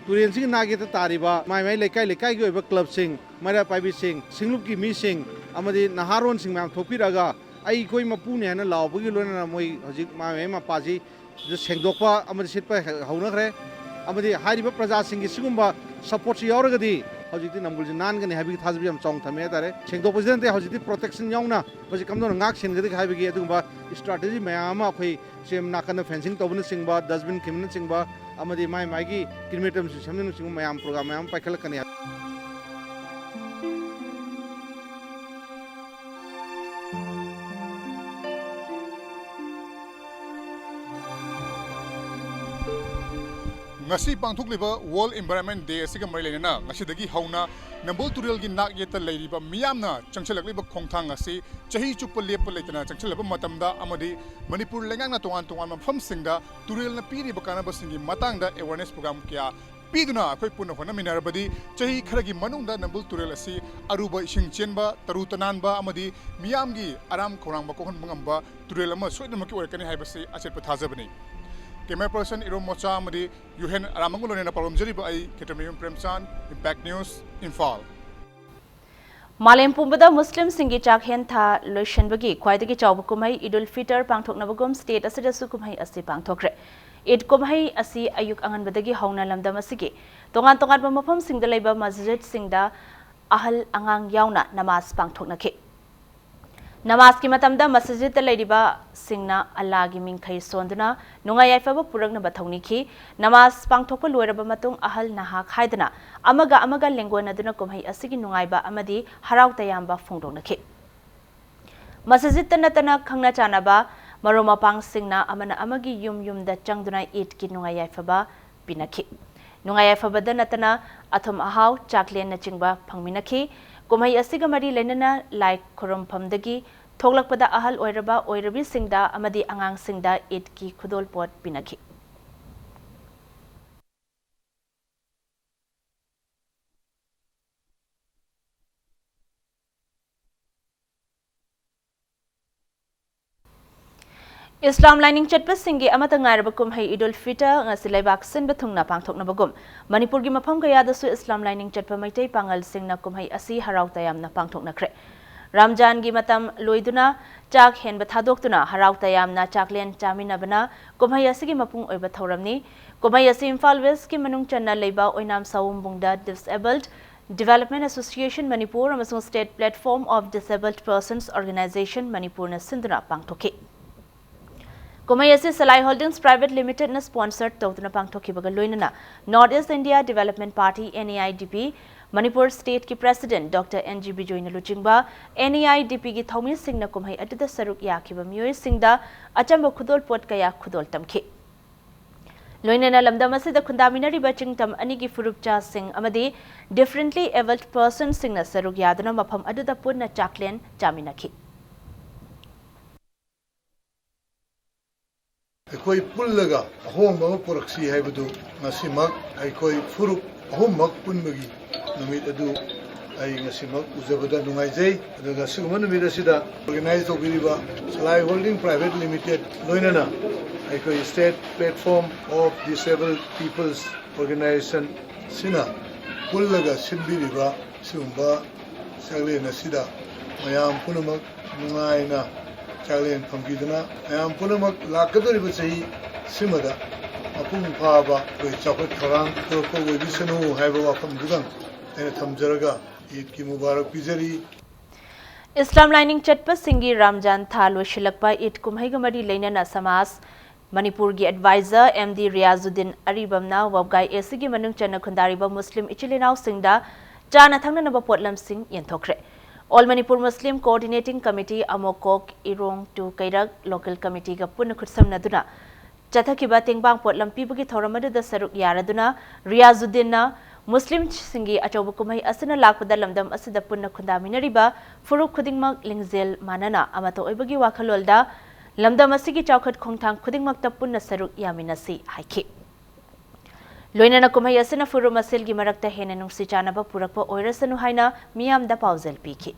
Turien sing nagita tariba mai lekai gi oiba club sing mara paibi sing singlup ki mi sing amadi naharon sing mam thopiraga ai koi mapu ne na law bugi lona moi hojik mai ma paji sengdokpa amadi sitpa hauna khre amadi hariba praja sing gi singumba support si yoragadi hojik namgul nan gani habi thazbi am chong thame tare sengdokpa jente hojik protection yauna hojik kamno ngak sin gadi habi gi adumba strategy mayama khoi sem nakana fencing tobun singba dustbin kimna singba amadi mai gi kilometer samnu sing mayam program mayam paikhala kani ngasi pangthokliba World Environment Day asiga mari lena ngasidagi hauna Nambol Turel gi nak yeta leiriba miyamna changchalakliba khongthang asi chahi chuppa lepa leitana changchalaba matamda amadi Manipur lengangna tongan tongan mafam singda Turel na piri bakana basingi matangda awareness program kya piduna akhoi punna hona minarabadi chahi kharagi manungda Nambol Turel asi aruba ising chenba tarutananba amadi miyamgi aram khorangba kohon mangamba Turel ama soidamaki orakani haibasi achet pathajabani Camera person Irom Mocha Amadi Yuhen Aramangulo na Palom Jariba ay Ketamiyum Premchan Impact News Infal Malem Pumbada Muslim Singi Chakhen Tha Loishan Bagi Kwaidagi Chawbukumai Idul Fitr Pangthok Nabagum State Asida Sukumai Asi Pangthokre Id Kumai Asi Ayuk Angan Badagi Hauna Lamda Masigi Tongan Tongan Mapam Singda Laiba Masjid Singda Ahal Angang Yauna Namas Pangthok Naki Namas ki matamda masjid laidiba singna Allah gi mingkhai sonduna nunga yaifaba puragna bathongni ki namas pangthokpa loiraba matung ahal naha khaidana amaga lengona duna komhai asigi nungaiba amadi harau tayamba phongdongna ki masjid tanatana khangna chanaba maroma pang singna amana amagi yumda changduna it ki nunga yaifaba pinaki nunga yaifaba danatana athom ahau chaklen na chingba phangminaki Kumai asiga mari lenana like korom pamdagi thoglakpada ahal oiraba oirabi singda amadi angang singda it ki khudol pot pinaki Islam lining chatpa singi amata ngaraba kumhai Idul Fitr ngasi laibak sin bathungna pangthokna bagum Manipur gi mafam kaya dasu Islam lining chatpa maitai pangal singna kumhai asi harau tayamna pangthokna kre Ramjan gi matam loiduna chak hen bathadoktuna harau tayamna chaklen chamina bana kumhai asi gi mapung oiba thoramni kumhai asi Imphal West ki manung channa leiba oinam sawum bungda Disabled Development Association Manipur amasung State Platform of Disabled Persons Organization Manipur na sinduna pangthoki Kumayasi Salai Holdings Private Limited na sponsored Tawtuna Pangthoki Baga Loinana North East India Development Party NEIDP Manipur State ki President Dr. NG Bijoyna Luchingba NEIDP ki Thomi Singh na kumhai adida saruk yakiba miyoi singda achamba khudol pot kaya khudol tamki Loinana lamdam asida khundaminari baching tam ani ki furupcha Singh amadi differently abled person Singh na saruk yaduna mafam adida punna chaklen chaminaki Ekoi pullaga ahomba poraksi haibadu ngasimak ekoi furuk ahommak punbagi numit adu ai ngasimak uzabada nungaijai adaga sigma numit asida organize tobiriba Salai Holding Private Limited loinana ekoi State Platform of Disabled People's Organization sina pullaga sinbiriba sumba sagle nasida mayam punamak nungaina Chalen Pangidana, I am Punamak Lakadari Simada, Apung Paba, with Chaput Karang, Turko, with Visanu, Haiba from Dugan, and Tamjaraga, Eid Kimubarak Pizari. Islam lining chatpa singi Ramjan Thal Shilakpa it Kumhaigamadi Lenana Samas Manipur gi advisor MD Riazuddin Aribamna Wabgai Esigi Manung Chana Kundariba Muslim Ichilinau Singda Jana Thangna Naba Potlam Singh Yentokre. All Manipur Muslim Coordinating Committee Amokok Irong to Kairak Local Committee ga punna khutsam naduna Chathakiba Tingbang Potlam Pibagi Thoramadu da Saruk Yaraduna Riazuddin na Muslim Singi Achobukumai Asana Lakpada Lamdam Asida Punna Kundaminariba Furuk Kudingmak Lingzel Manana Amato Ibagi Wakalolda Lamdam Asigi Chaukat Kongtang Kudingmak Tapunna Saruk Yaminasi Haiki Loinana Kumai Asana Furu Masil Gimarakta Henanung Sichanaba Purakpa Oirasanu Haina Miam da Pauzel Piki.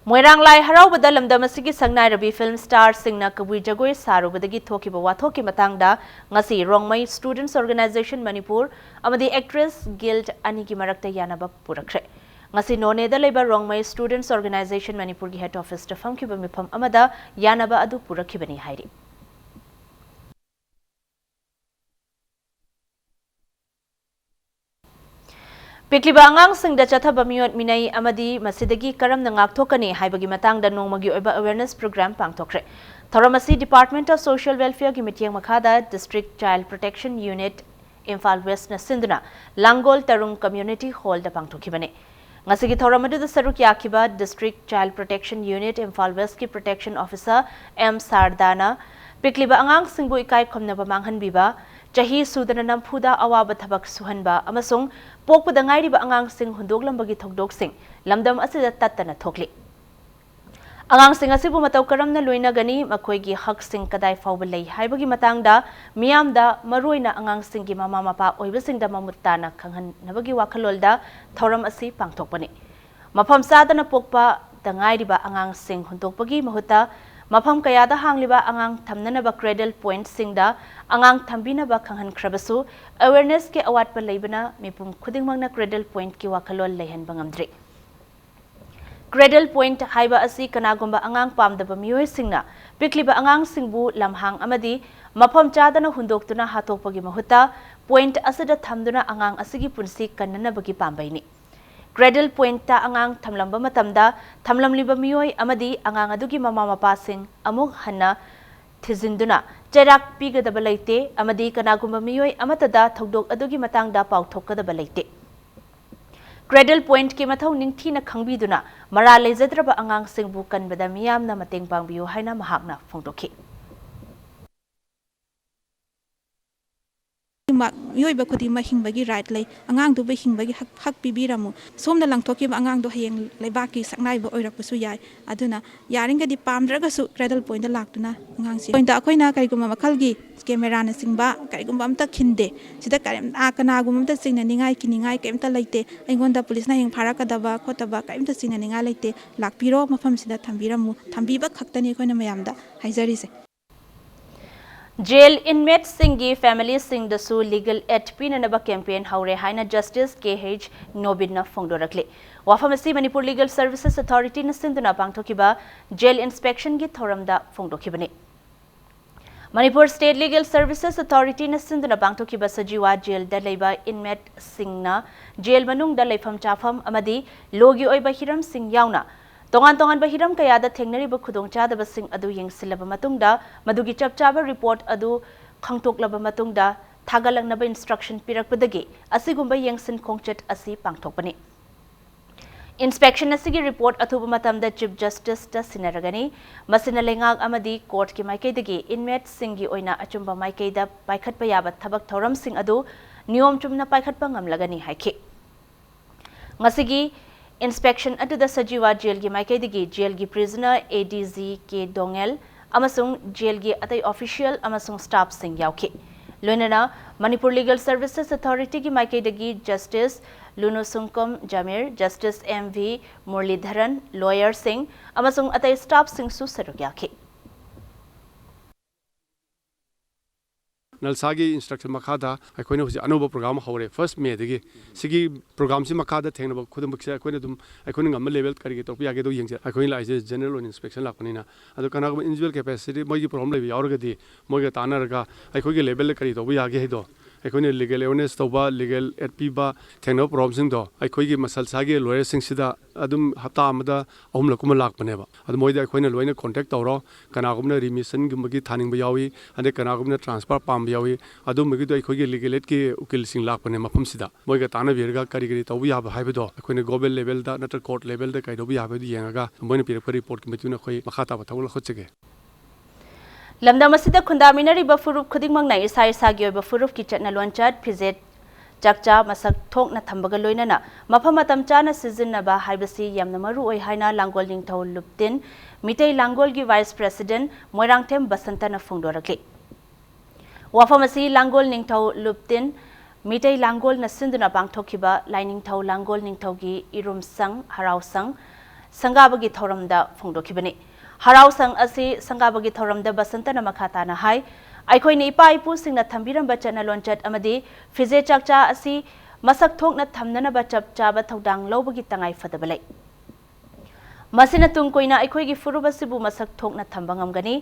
Moirang Lai Harabada Lamdamasigi Sangnai Rabi film star Singna Kabui Jagoi Sarubadagi Thoki Bawathoki Matangda Ngasi Rongmai Students Organization Manipur Amadi Actress Guild Aniki Marakta Yanaba Purakre. Ngasi none da leba Rongmai Students Organization Manipur gi head office ta famkiba mifam amada yanaba adu purakibani hairi Pikliba angang singda chathaba miyot minai amadi masidagi karam na ngakthokani haibagi matangda nongmagi oiba awareness program pangthokre Thoramasi Department of Social Welfare gi mitiang makhada District Child Protection Unit Imphal West na sinduna Langol Tarung Community Hall da pangthokibani ngasigi thoram adu saruk yakiba District Child Protection Unit Imphal West ki Protection Officer M Sardana pikliba angang singbu ikai khomnaba manghanbiba chahi sudana nampuda awaba thabak suhanba amasung pokpada ngairiba angang sing hundoglambagi thokdok sing lamdam asida tattana thokli angang sing asibu mataw karamna loina gani makoigi hak sing kadai fawba lei haibagi matangda miyamda maroina angang singi mama mapa oibasingda mamutana khanghan nabagi wakhalolda thoram asi pangthokpani mafam sadana pokpa dangairiba angang sing hundokpagi mahuta mafam kayada hangliba angang thamnanaba cradle point singda angang thambinaba khanghan khrabasu awareness ke awatpa leibana mipum khudingmangna cradle point ki wakhalol leihan bangamdri cradle point haiba asi kanagumba angang pamdaba miyoy singna pikliba angang singbu lamhang amadi mafam chadana hundoktuna hatokpagi mahuta point asada thamduna angang asigi punsi kannanabagi pambaini cradle point ta angang thamlamba matamda thamlamliba miyoy amadi angang adugi mama mapa sing amuk hanna thizinduna cherak pigadaba leite amadi kanagumba miyoy amatada thogdok adugi matangda pauthokadaba leite cradle point ki mathau ningthina khangbiduna mara lejadraba angang singbu kanbada miyamna mateng pangbiyo haina mahakna phongdokhi yoiba khudima hingbagi right lay angang du be hingbagi hak pibiramu somna langthoki ba angang do hayeng leibaki saknai ba oirakpasu yai aduna yaringa di pamdraga su cradle point da laktuna angang si point akoina kaiguma makhalgi camera na singba kaiguma amta khinde sida karim akana gumamta singna ningai kiningai kemta leite aingonda police na heng pharaka daba khotaba kaimta singna ninga leite lakpiro mafam sida thambiramu thambiba khaktani koina mayamda haijarise jail inmates singi family sing the su legal aid pinanaba campaign haure haina justice KH Nobinna phongdorakle wafamasi Manipur Legal Services Authority na sinduna pangthokiba jail inspection gi thoramda phongdokhibani Manipur State Legal Services Authority na sinduna pangthokiba sajiwa jail da leiba inmate singna jail manung da leifam chafam amadi logi oiba hiram sing yauna tongan bahiram kayada thengnariba khudongchadaba sing adu yengsilaba matungda madugi chapchaba report adu khangtoklaba matungda thagalangnaba instruction pirakpadagi asigumba yengsin khongchet asi pangthokpani inspection asigi report athuba matamda chief justice ta sinaragani masina lengak amadi court ki maikaidagi inmate singi oina achumba maikaida paikhatpa yaba thabak thoram sing adu niyom chumna paikhatpa ngamlagani haiki ngasigi inspection at the sajiwa jail gi maikaidagi jail gi prisoner ADZ ke dongel amasung jail gi atai official amasung staff sing yauki loinana Manipur Legal Services Authority gi maikaidagi justice Luno Sungkom Jamir justice MV Murlidharan lawyer sing amasung atai staff sing su saruk yaki नलसागी instruction मखादा अखोइने हुजि अनोबो programme हौरे first मे दगी सिगी programme से मखादा थेंगनबो खुदम बक्से अखोइने दुम अखोइने ngam लेवल करगे तो पियागे दो यंगसे अखोइने लाइसे जनरल ऑन इंस्पेक्शन लापनिना अदो कनागो इंडिविजुअल कैपेसिटी मोगी प्रॉब्लम लेबि यावरगदी मोगे तानरगा अखोइगे लेवल करी तो यागे हेदो अखोइने लीगल अवेयरनेस तोबा लीगल एड पीबा थेंगनो प्रॉब्लम सिंग दो अखोइगे मसल सागे लॉयर सिंग सिदा अदुम हप्ता अमदा अहुम लकुम लाकपनेबा अदो मोइदे अखोइने लोइने कांटेक्ट तौरो कनागुमना रिमिशन गुमगी थानिंग यावी अदे कनागुमना ट्रांसफर पाम यावी अदुम मगिदो अखोइगे लीगल एड के उकिल सिंग लाकपने मफम सिदा मोइगा ताना बिरगा करी करी तौबि याबा हाइबदो अखोइने ग्लोबल लेवल दा नटर कोर्ट लेवल दा काइदोबि याबदो येंगा मोइने पिरक रिपोर्ट की मतिना खोइ मखाता बथावल खोचगे lamdam asida khundaminari ba furup khudingmang na isai sagi oiba furup ki chatna lonchat phizet chakcha masak thokna thambaga loinana mafam atam chana season ba haibasi yamna maru oi haina langol ningthau luptin mitei langol gi vice president moirangthem basantana phungdorakle wafamasi langol ningthau luptin mitei langol na sinduna pangthokiba lining thau langol ningthau gi irum sang harau sang sangabagi thoramda phungdokibani harau sang asi sangabagi thoramda basantana makhatana hai aikhoini ipa ipu singna thambiramba chana lonchat amadi fize chakcha asi masak thokna thamnana ba chap chaba thodang lobagi tangai fadabalai masina tung koina aikhoigi furuba sibu masak thokna thambangam gani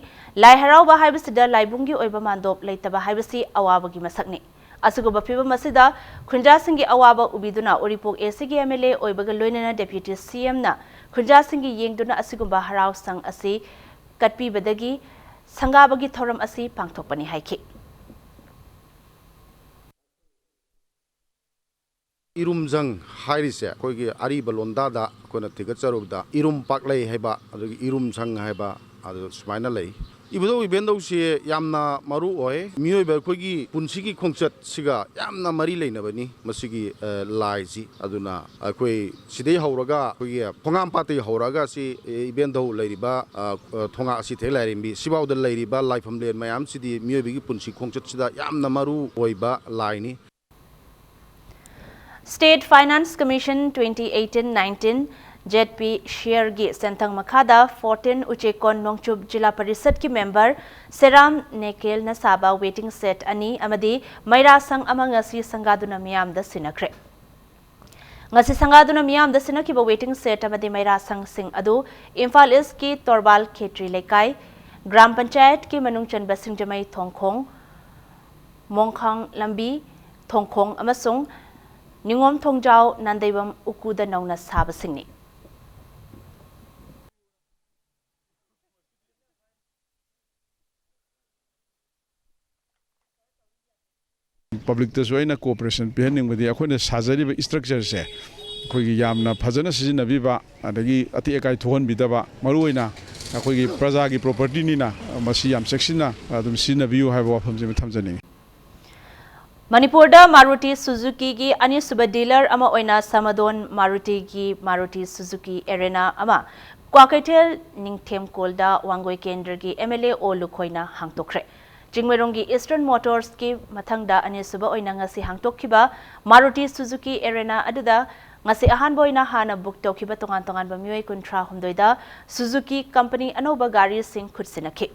lai harau ba haibasida laibungi oiba mandop leitaba haibasi awabagi masakni asiguba phiba masida khunja singi awaba ubiduna oripok ACG MLA oibaga loinana deputy CM na khunja singi yengduna asiguba harau sang asi katpi badagi sangabagi thoram asi pangthokpani haiki इरुमजंग हाइरिसे कोई अरीब लोंदा दा कोना तिगचरुदा इरुम पाकलै हैबा अदुगी इरुमजंग हैबा अदु सुमाइना लै इबदो इबेंदो से यामना मारू ओय मियोय कोगी पुनसिगी खोंचत सिगा यामना मरी लेनबनी मसिगी लाइजी अदुना कोई सिदे हौरगा कोगी फोंगाम पाते हौरगा सि इबेंदो लैरिबा थोंगा असि थे लैरिबी सिबाउद लैरिबा लाइफम लेन मयाम सिदी मियोयबिगी पुनसि खोंचत सिदा यामना मारू ओयबा लाइनी State Finance Commission 2018-19 JP Share gi Sentang Makada 14 Uchekon Nongchub Jila Parisad ki member Seram Nekel na Saba waiting set ani amadi Maira Sang amang ngasi sangaduna miyam da sinakre. Ngasi sangaduna miyam da sinakiba waiting set amadi Maira Sang sing adu Imphal East ki Torbal Khetri Lekai Gram Panchayat ki Manungchan Basing Jamai Thongkhong Mongkhang Lambi Thongkhong amasung Ningom Thongjao Nandaibam Ukuda Nauna Sabasingni. Public to join a cooperation behind with the Akuna Sazari structure say. Kugi Yamna Pazana Sinaviva and the Atiakai Tuan Bidaba, Maruina, Akugi Prazagi property Nina, Masiam Sexina, Adam Sina view have weapons in Tanzania. Manipur da Maruti Suzuki gi ani suba dealer ama oina Samadon Maruti gi Maruti Suzuki Arena ama Kwakaitel Ningthem Kolda Wangoi Kendra gi MLA o Lukoina Hangtokre. Jingmerong gi Eastern Motors ki mathangda ani suba oina ngasi hangtokhiba Maruti Suzuki Arena aduda ngasi ahanba oina hana book tokhiba tongan ba mioi kuntra humdoida Suzuki company anoba gari sing khutsinakhi.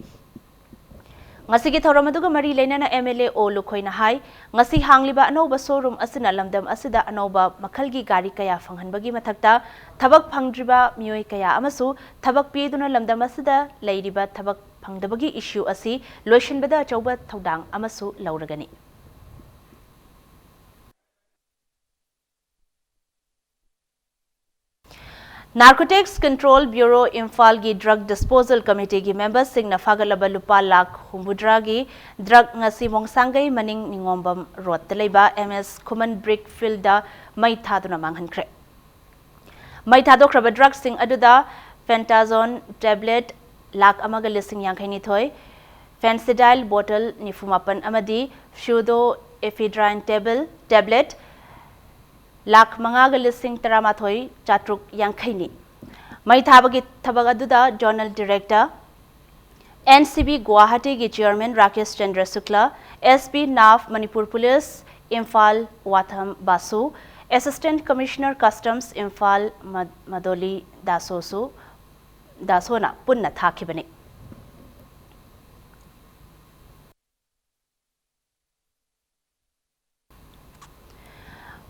Ngasi ki thoramaduga mari lenana MLA o Lukoina hai ngasi hangliba anoba showroom asina lamdam asida anoba makhalgi gari kaya phanghanbagi mathakta thabak phangdriba mioi kaya amasu thabak pieduna lamdam asida leiriba thabak phangdabagi issue asi loishinbada chauba thodang amasu lauragani. Narcotics Control Bureau Imphal gi Drug Disposal Committee gi members sing na fagalaba lupa lakh humbudra gi drug ngasi mongsangai maning ningombam road teleba MS Kuman Brick Field da mai thaduna manghankre. Mai thadokraba drug sing aduda Fentazone tablet lakh amaga listing yangkhaini thoi Fencidal bottle nifumapan amadi pseudoephedrine tablet Lak mangaga listing taramathoi chatruk yangkhaini. Mai thabagi thabagaduda Journal Director NCB Guwahati gi Chairman Rakesh Chandra Sukla, SP NAF Manipur Police Imphal Watham Basu, Assistant Commissioner Customs Imphal Madoli Dasona punna thakibani.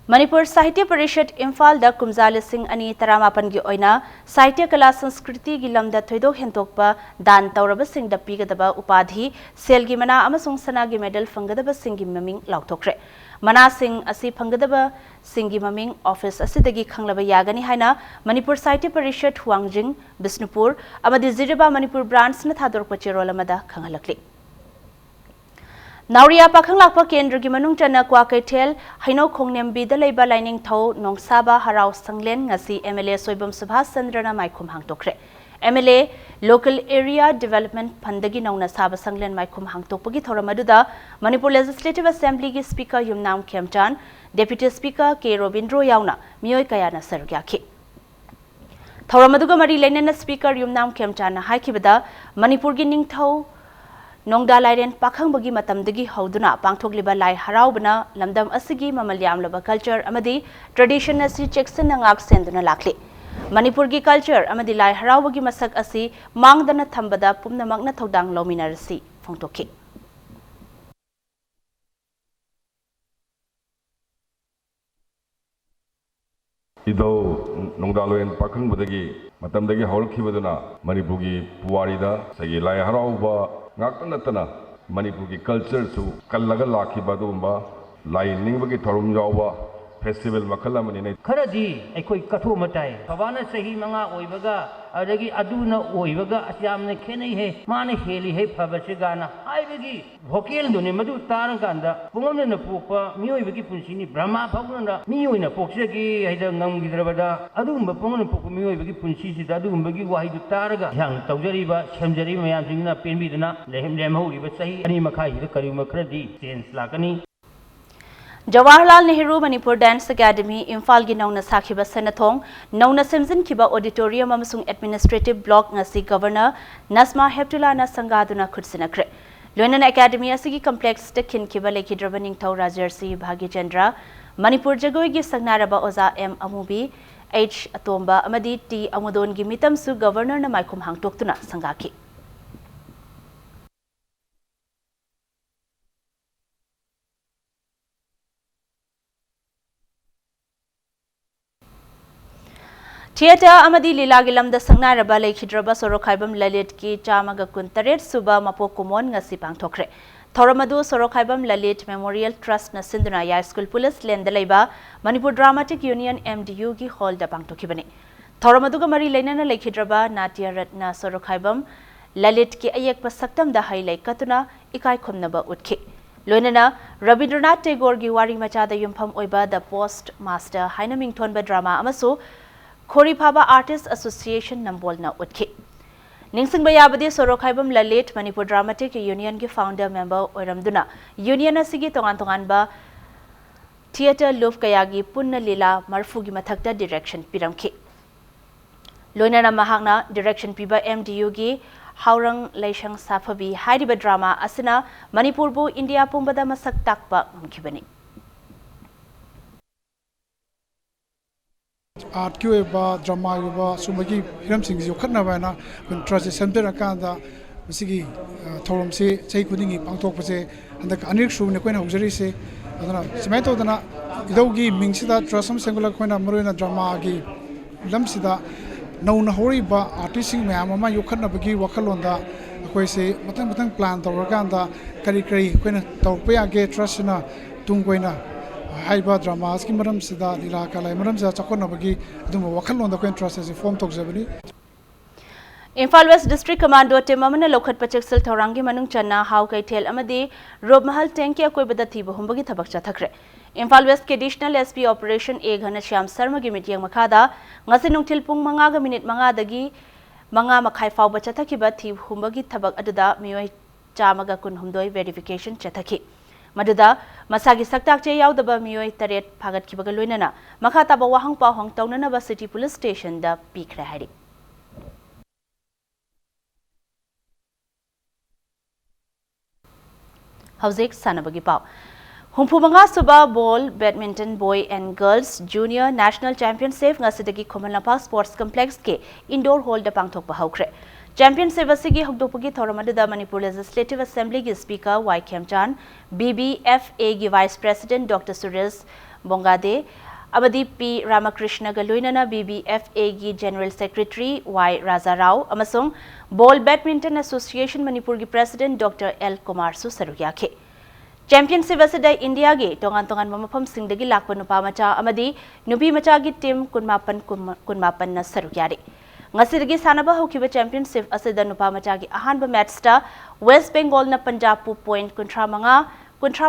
Manipur Sahitya Parishad Imphal da Kumzali Singh Ani Taramapan gi oina Sahitya Kala Sanskriti gi lamda thoidok hentokpa dan tauraba sing da pigadaba upadhi selgi mana amasung sana gi medal fangadaba sing gi maming lauthokre mana sing asi fangadaba sing gi maming office asidagi khanglaba yagani haina Manipur Sahitya Parishad Huangjing Bisnupur amadi Ziriba Manipur branch na thadorpa cherolamada khanghalakli Nauria Pakhang Lakpa Kendra gi manung chana Kwakaitel Haino Khongnembi da leiba lining tho Nongsaba Harau Sanglen ngasi MLA Soibam Subhas Chandrana Maikhum Hangtokre MLA Local Area Development Pandagi Nauna Saba Sanglen Maikhum Hangtokpagi Thoramaduda Manipur Legislative Assembly gi Speaker Yumnam Khemchan Deputy Speaker K Robindro Yauna Mioi Kayana Sargyakhi Thoramaduga Mari Lenena Speaker Yumnam Khemchan na haikibada Manipur gi ningthau Nongda Lairen Pakhang bagi matamdagi hauduna pangthokliba lai haraubana lamdam asigi mamalyam laba culture amadi tradition asi checkson ngak senduna lakli Manipur gi culture amadi lai haraubagi masak asi mangdana thambada pumna magna thodang lominarsi phongtokhi Ido Nongdaloen Pakhang badagi matamdagi haulkhibaduna Manipur gi puwarida sagi lai harauba Ngaktanatana Manipur ki culture su kallaga lakhi badumba lai ningbagi thorum jawba festival मखल अमनि खरदी अखोई कथो मताई savanna सही मंगा ओइबगा अदगी अदुना ओइबगा असयामने खेनै हे माने heli हे फबसे गाना आइबगी vocal दुने मदु तारन कांदा पुंगमने पोकपा मियोइबगी पुंसिनी ब्रह्मा फौना मियोइना पोक्सगी हैदा ngamgidrabada adumba pongna poku miyoibagi punsisida adumbagi wahidu taraga yang tawjariba semjari mayamsingna penbiduna lehem lemhoriba sahi ani makhai da karima khradi change lakani Jawaharlal Nehru Manipur Dance Academy Imphal gi nauna sakhiba senathong nauna semjin kiba auditorium amasung administrative block ngasi governor Nasma Heptullah na sangaduna khutsinakre Loinan Academy asigi complex ta kin kiba lekhidraba ningthau Rajarsi Bhagi Chandra Manipur jagoi gi sagnaraba oza M Amubi H Atomba amadi T Amudon gi mitam su governor na maikhum hangtoktuna sangaki Theatre amadi lilagi lamda sangnaraba lekhidraba sorokhaibam lalit ki chamaga kuntaret suba mapokumon ngasi pangthokre Thoramadu sorokhaibam lalit Memorial Trust na sinduna ya school police lendalaiba Manipur Dramatic Union MDU gi hall da pangthokibani Thoramadu ga mari leinana lekhidraba Natya Ratna sorokhaibam lalit ki ayekpa saktam da hailai katuna ikai khumnaba utkhi Loinana Rabindranath Tagore gi wari machada yumpham oiba the Post Master Hainaming Thonba drama amasu Khoripaba Artists Association Nambolna Utki. Ningsing Bayabadi Sorokhaibam Lalit Manipur Dramatic Union ki founder member Oiramduna. Union asigi tongan ba theatre love kayagi punna lila marfugi mathakta direction piramki. Loinana mahangna direction piba MDU gi Haurang Leishang Safabi Haidiba drama asina Manipur bu India pumbada masak takpa mkibani. Art की ओइबा drama ओइबा सुमगी film सिंग जोखना बायना contrast centre अकांदा मसिगी थौरम से चै खुदिंगी पांगथोक पसे हंदक अनिक सुने coin hosiery से अदना सिमै तोदना इदौगी मिंगसिदा ट्रसम सेंगुला Koyna मरोइना drama की film सिदा नौना होरिबा आर्टिस्ट सिंग मयाम अमा योखना बगी वखलोंदा अखोइ से मतंग मतंग प्लान तौरकांदा करी करी कोइना तौरपे आगे ट्रस्टना तुंग Koyna Haiba dramas ki maram sida lila kalai maram sa chakona bagi dum wakhalon da ko interest as form tok jabani Imphal West District Commando Timamana Lokhat Pachaksil Thorangi Manung Channa How Kaitel Amadi Rob Mahal Tanki Akoi Badati Bohumbagi Tabak Chathakre Imphal West Additional SP Operation A Ghana Shyam Sarma gi Mityang Makada Ngasi Nungtil Pung Mangaga Minute Mangadagi Manga Makai Fauba Chathakiba Thi Humbagi Tabak Aduda Mioi Chamaga Kun Humdoi Verification Chathaki Maduda Masagi Saktak Che Yaudaba Mioi Taret Pagat Kibaga Luinana Makataba Wahang Pa Hong Taunanaba City Police Station da Pikra Hari Hauzik Sanabagi Pau Humpumanga Suba Ball Badminton Boy and Girls Junior National Championship Ngasidagi Komalapa Sports Complex ke Indoor Hall da Pangthok Bahaukre Championship asigi hokdopagi thoramada Manipur Legislative Assembly gi Speaker Y Khemchan BBFA gi Vice President Dr Suresh Bongade Abadi P Ramakrishna Galuinana BBFA gi General Secretary Y Raza Rao amasung Ball Badminton Association Manipur gi President Dr L Kumar Su Saruyake Championship asida India gi tongan mamapam singdagi lakpa nupa macha amadi nupi macha gi team kunmapan na saruyari Ngasirgi sanaba hokiba championship asida nupa macha gi ahanba match ta West Bengal na Punjab pu point kuntra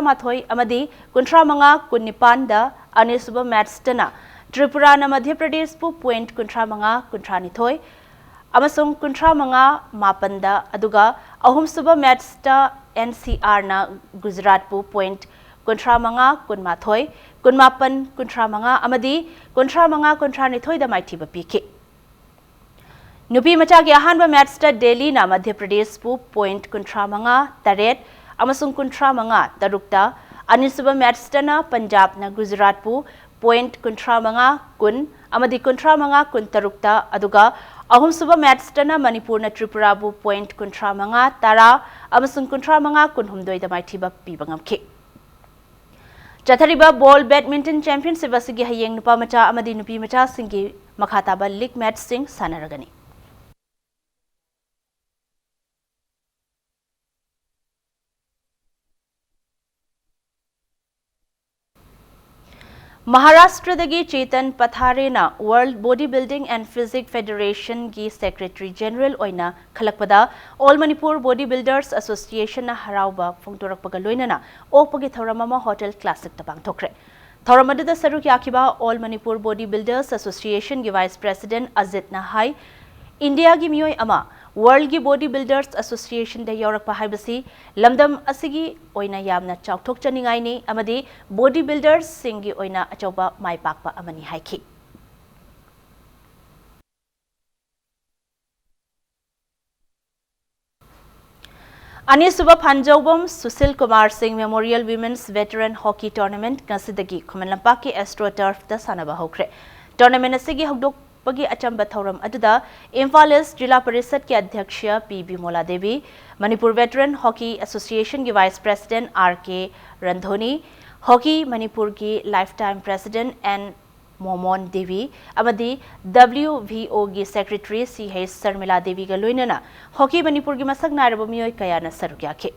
mathoi amadi kuntra manga kunnipan da anisuba match tana Tripura na Madhya Pradesh pu point kuntra nithoi amasung kuntra manga mapanda aduga ahum suba match ta NCR na Gujarat pu point kuntra manga kunmathoi kunmapan kuntra manga amadi kuntra nithoi da maithiba piki Nupi macha gi ahanba match ta Delhi na Madhya Pradesh pu point kuntra manga taret amasung kuntra manga tarukta anisuba match ta na Punjab na Gujarat pu point kuntra manga kun amadi kuntra manga kun tarukta aduga ahum suba match ta na Manipur na Tripura pu point kuntra manga tara amasung kuntra manga kun humdoi da maithiba pibangamki Chathariba Ball Badminton Championship asigi hayeng nupa macha amadi nupi macha singi makhataba league match sing sanaragani Maharashtra Chetan Patharena World Bodybuilding and Physique Federation gi Secretary General oina khalakpada All Manipur Bodybuilders Association na harauba phongtorakpaga loinana okpagi thoramama Hotel Classic tabang thokre. Thoramadada saruk yakiba All Manipur Bodybuilders Association gi Vice President Azit Nahai India gi miyoi ama World gi Bodybuilders Association da yorakpa haibasi lamdam asigi oina yamna chawthok chaningai ni amadi bodybuilders singi oina achauba mai pakpa amani haiki. Anisuba Panjobam Susil Kumar Singh Memorial Women's Veteran Hockey Tournament Kasidagi Kumanlampaki AstroTurf da sanaba hokre. Tournament asigi hogdok pagi achamba thoram aduda Imphal Jilla Parishad ke Adhyaksha P. Bimola Devi, Manipur Veteran Hockey Association ki Vice President R.K. Randhoni, Hockey Manipur ki Lifetime President N. Momon Devi, amadi WVO ki Secretary C.H. Sarmila Devi ga loinana Hockey Manipur ki masak nairaba miyoi kaya na sarukya ke.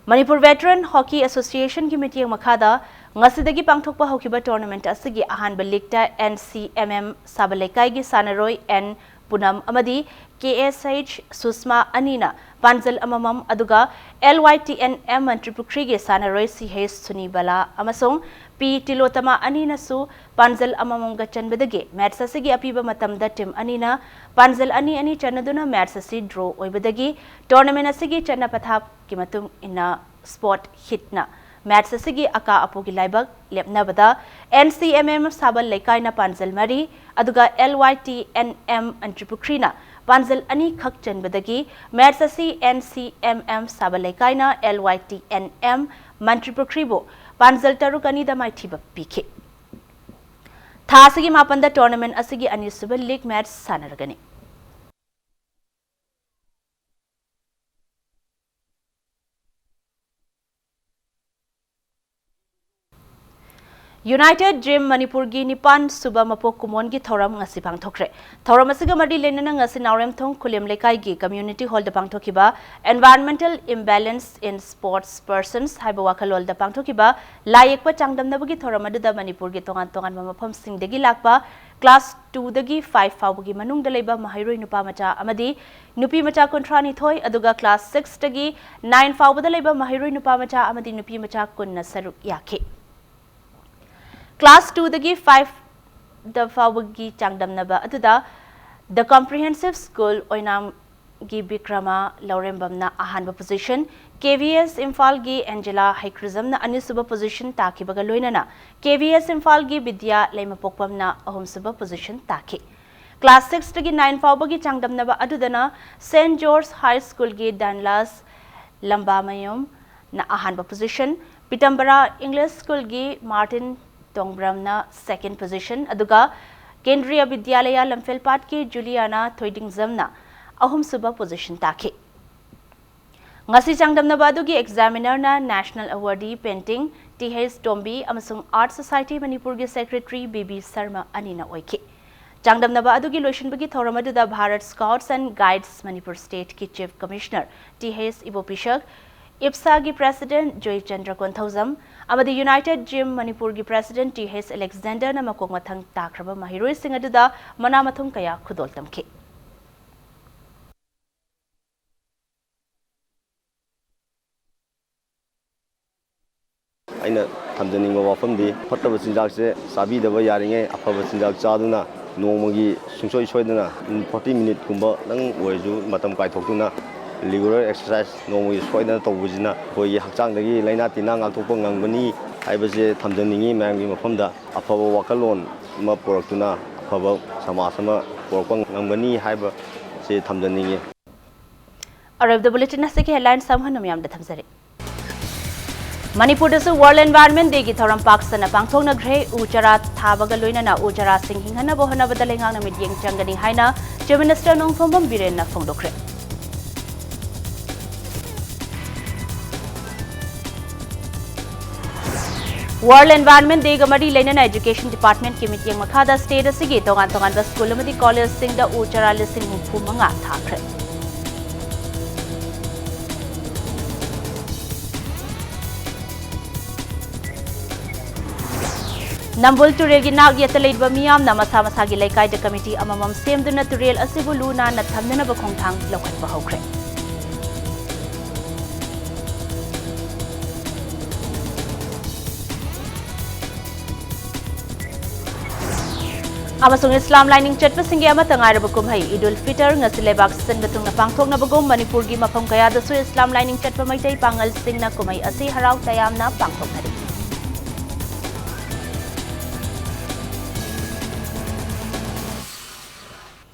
Manipur Veteran Hockey Association ki mitiyang makada ngasidagi pangthokpa hokiba tournament asigi ahanba ligta NCMM Sabalekai gi Sanaroi N Punam amadi KSH Susma Anina Panjal Amamam aduga LYTNM Mantripukri gi Sanaroi CH Sunibala amasong P Tilotama Anina su Panjal Amamam ga chanbadagi match asigi apiba matamda team Anina Panjal ani chanaduna match asi draw oibadagi tournament asigi channa pathap ki matung ina sport hitna match asigi aka apogi laibak lepnabada NCMM Sabal Lekai na Panjal Mari aduga LYTNM Antripukrina Panjal ani khak chanbadagi match asi NCMM Sabal Lekai na LYTNM Mantripukribo Panjal tarukani da mai thiba pikhe tha asigi mapanda tournament asigi anisuba league match sanaragani. United Gym Manipur gi Nipan Suba Mapok Kumon gi Thoram ngasi pangthokre. Thoram asiga madi lenana ngasi naurem thong Kulim Lekai gi Community Hall da pangthokiba Environmental Imbalance in Sports Persons haiba wakalol da pangthokiba layekpa changdamna bagi Thoram adu da Manipur gi tongan mafam sing dagi lakpa Class 2 dagi 5 fawgi manung da leiba mahairoi nupa macha amadi nupi macha kontrani thoi aduga Class 6 dagi 9 fawda leiba mahairoi nupa macha amadi nupi macha kunna saruk yakhe. Class 2 dagi 5 the fawagi changdamnaba aduda the comprehensive school oinam gi Bikrama Laurembamna ahanba position KVS Imphal gi Angela Haikrizam na anisuba position taki baga loinana KVS Imphal gi Vidya Leimapokpamna ahumsuba position taki. Class 6 dagi 9 fawagi changdamnaba adudana St. George High School gi Danlas Lambamayum na ahanba position Pitambara English School gi Martin Tongbramna second position aduga Kendriya Vidyalaya Lamfelpat ki Juliana Thoidingzamna ahum suba position takhi. Ngasi changdamna badugi examiner na National Awardee Painting TH Tombi amasung Art Society Manipur gi Secretary BB Sarma anina oiki. Changdamna badugi loishin bagi thoramadu da Bharat Scouts and Guides Manipur State ki Chief Commissioner TH Ibopishak IPSA gi President Joy Chandra Konthauzam amadi United Gym Manipur gi President TH Alexander na makok mathang takraba mahiroi sing aduda manamathum kaya khudol tamki. aina thamjaninga wafamdi phattaba chinjak se sabi daba yaringe afaba chinjak chaduna nongmagi sungsoi soidana 40 minute kumba nang oiju matam kai thokuna regular exercise nongmagi soidana tawbujina hoi hakchangdagi laina tina ngakthokpa ngangbani haibase thamjaningi mayamgi mafamda afaba wakalon ma poraktuna afaba samasama porakpa ngangbani haiba se thamjaningi. Arab the bulletin na seke headlines samhanum yam da thamjare. Manipur dasu World Environment Day gi thoram paksana pangthokna gre uchara thabaga loinana uchara sing hinghana bohana badalengang na midyeng changani haina Chief Minister Nongthombam Biren na phongdokre. World Environment Day gamadi lainana Education Department ki mityeng makhada state asigi tongan ba school amadi college sing da uchara lising huphu manga thakre. Nambul Turel gi nak yeta leidba miyam na masa masa gi laikai da committee amamam semduna Turel asibu luna na thamnana ba khongthang lokhat ba hokre. Amasung Islam lining chatpa singi ama tangai raba kumhai Idul Fitr ngasi lebak sin batung na pangthok na bagong Manipur gi mapam kaya da su Islam lining chatpa maitai pangal sing na kumhai asi harau tayam na pangthok na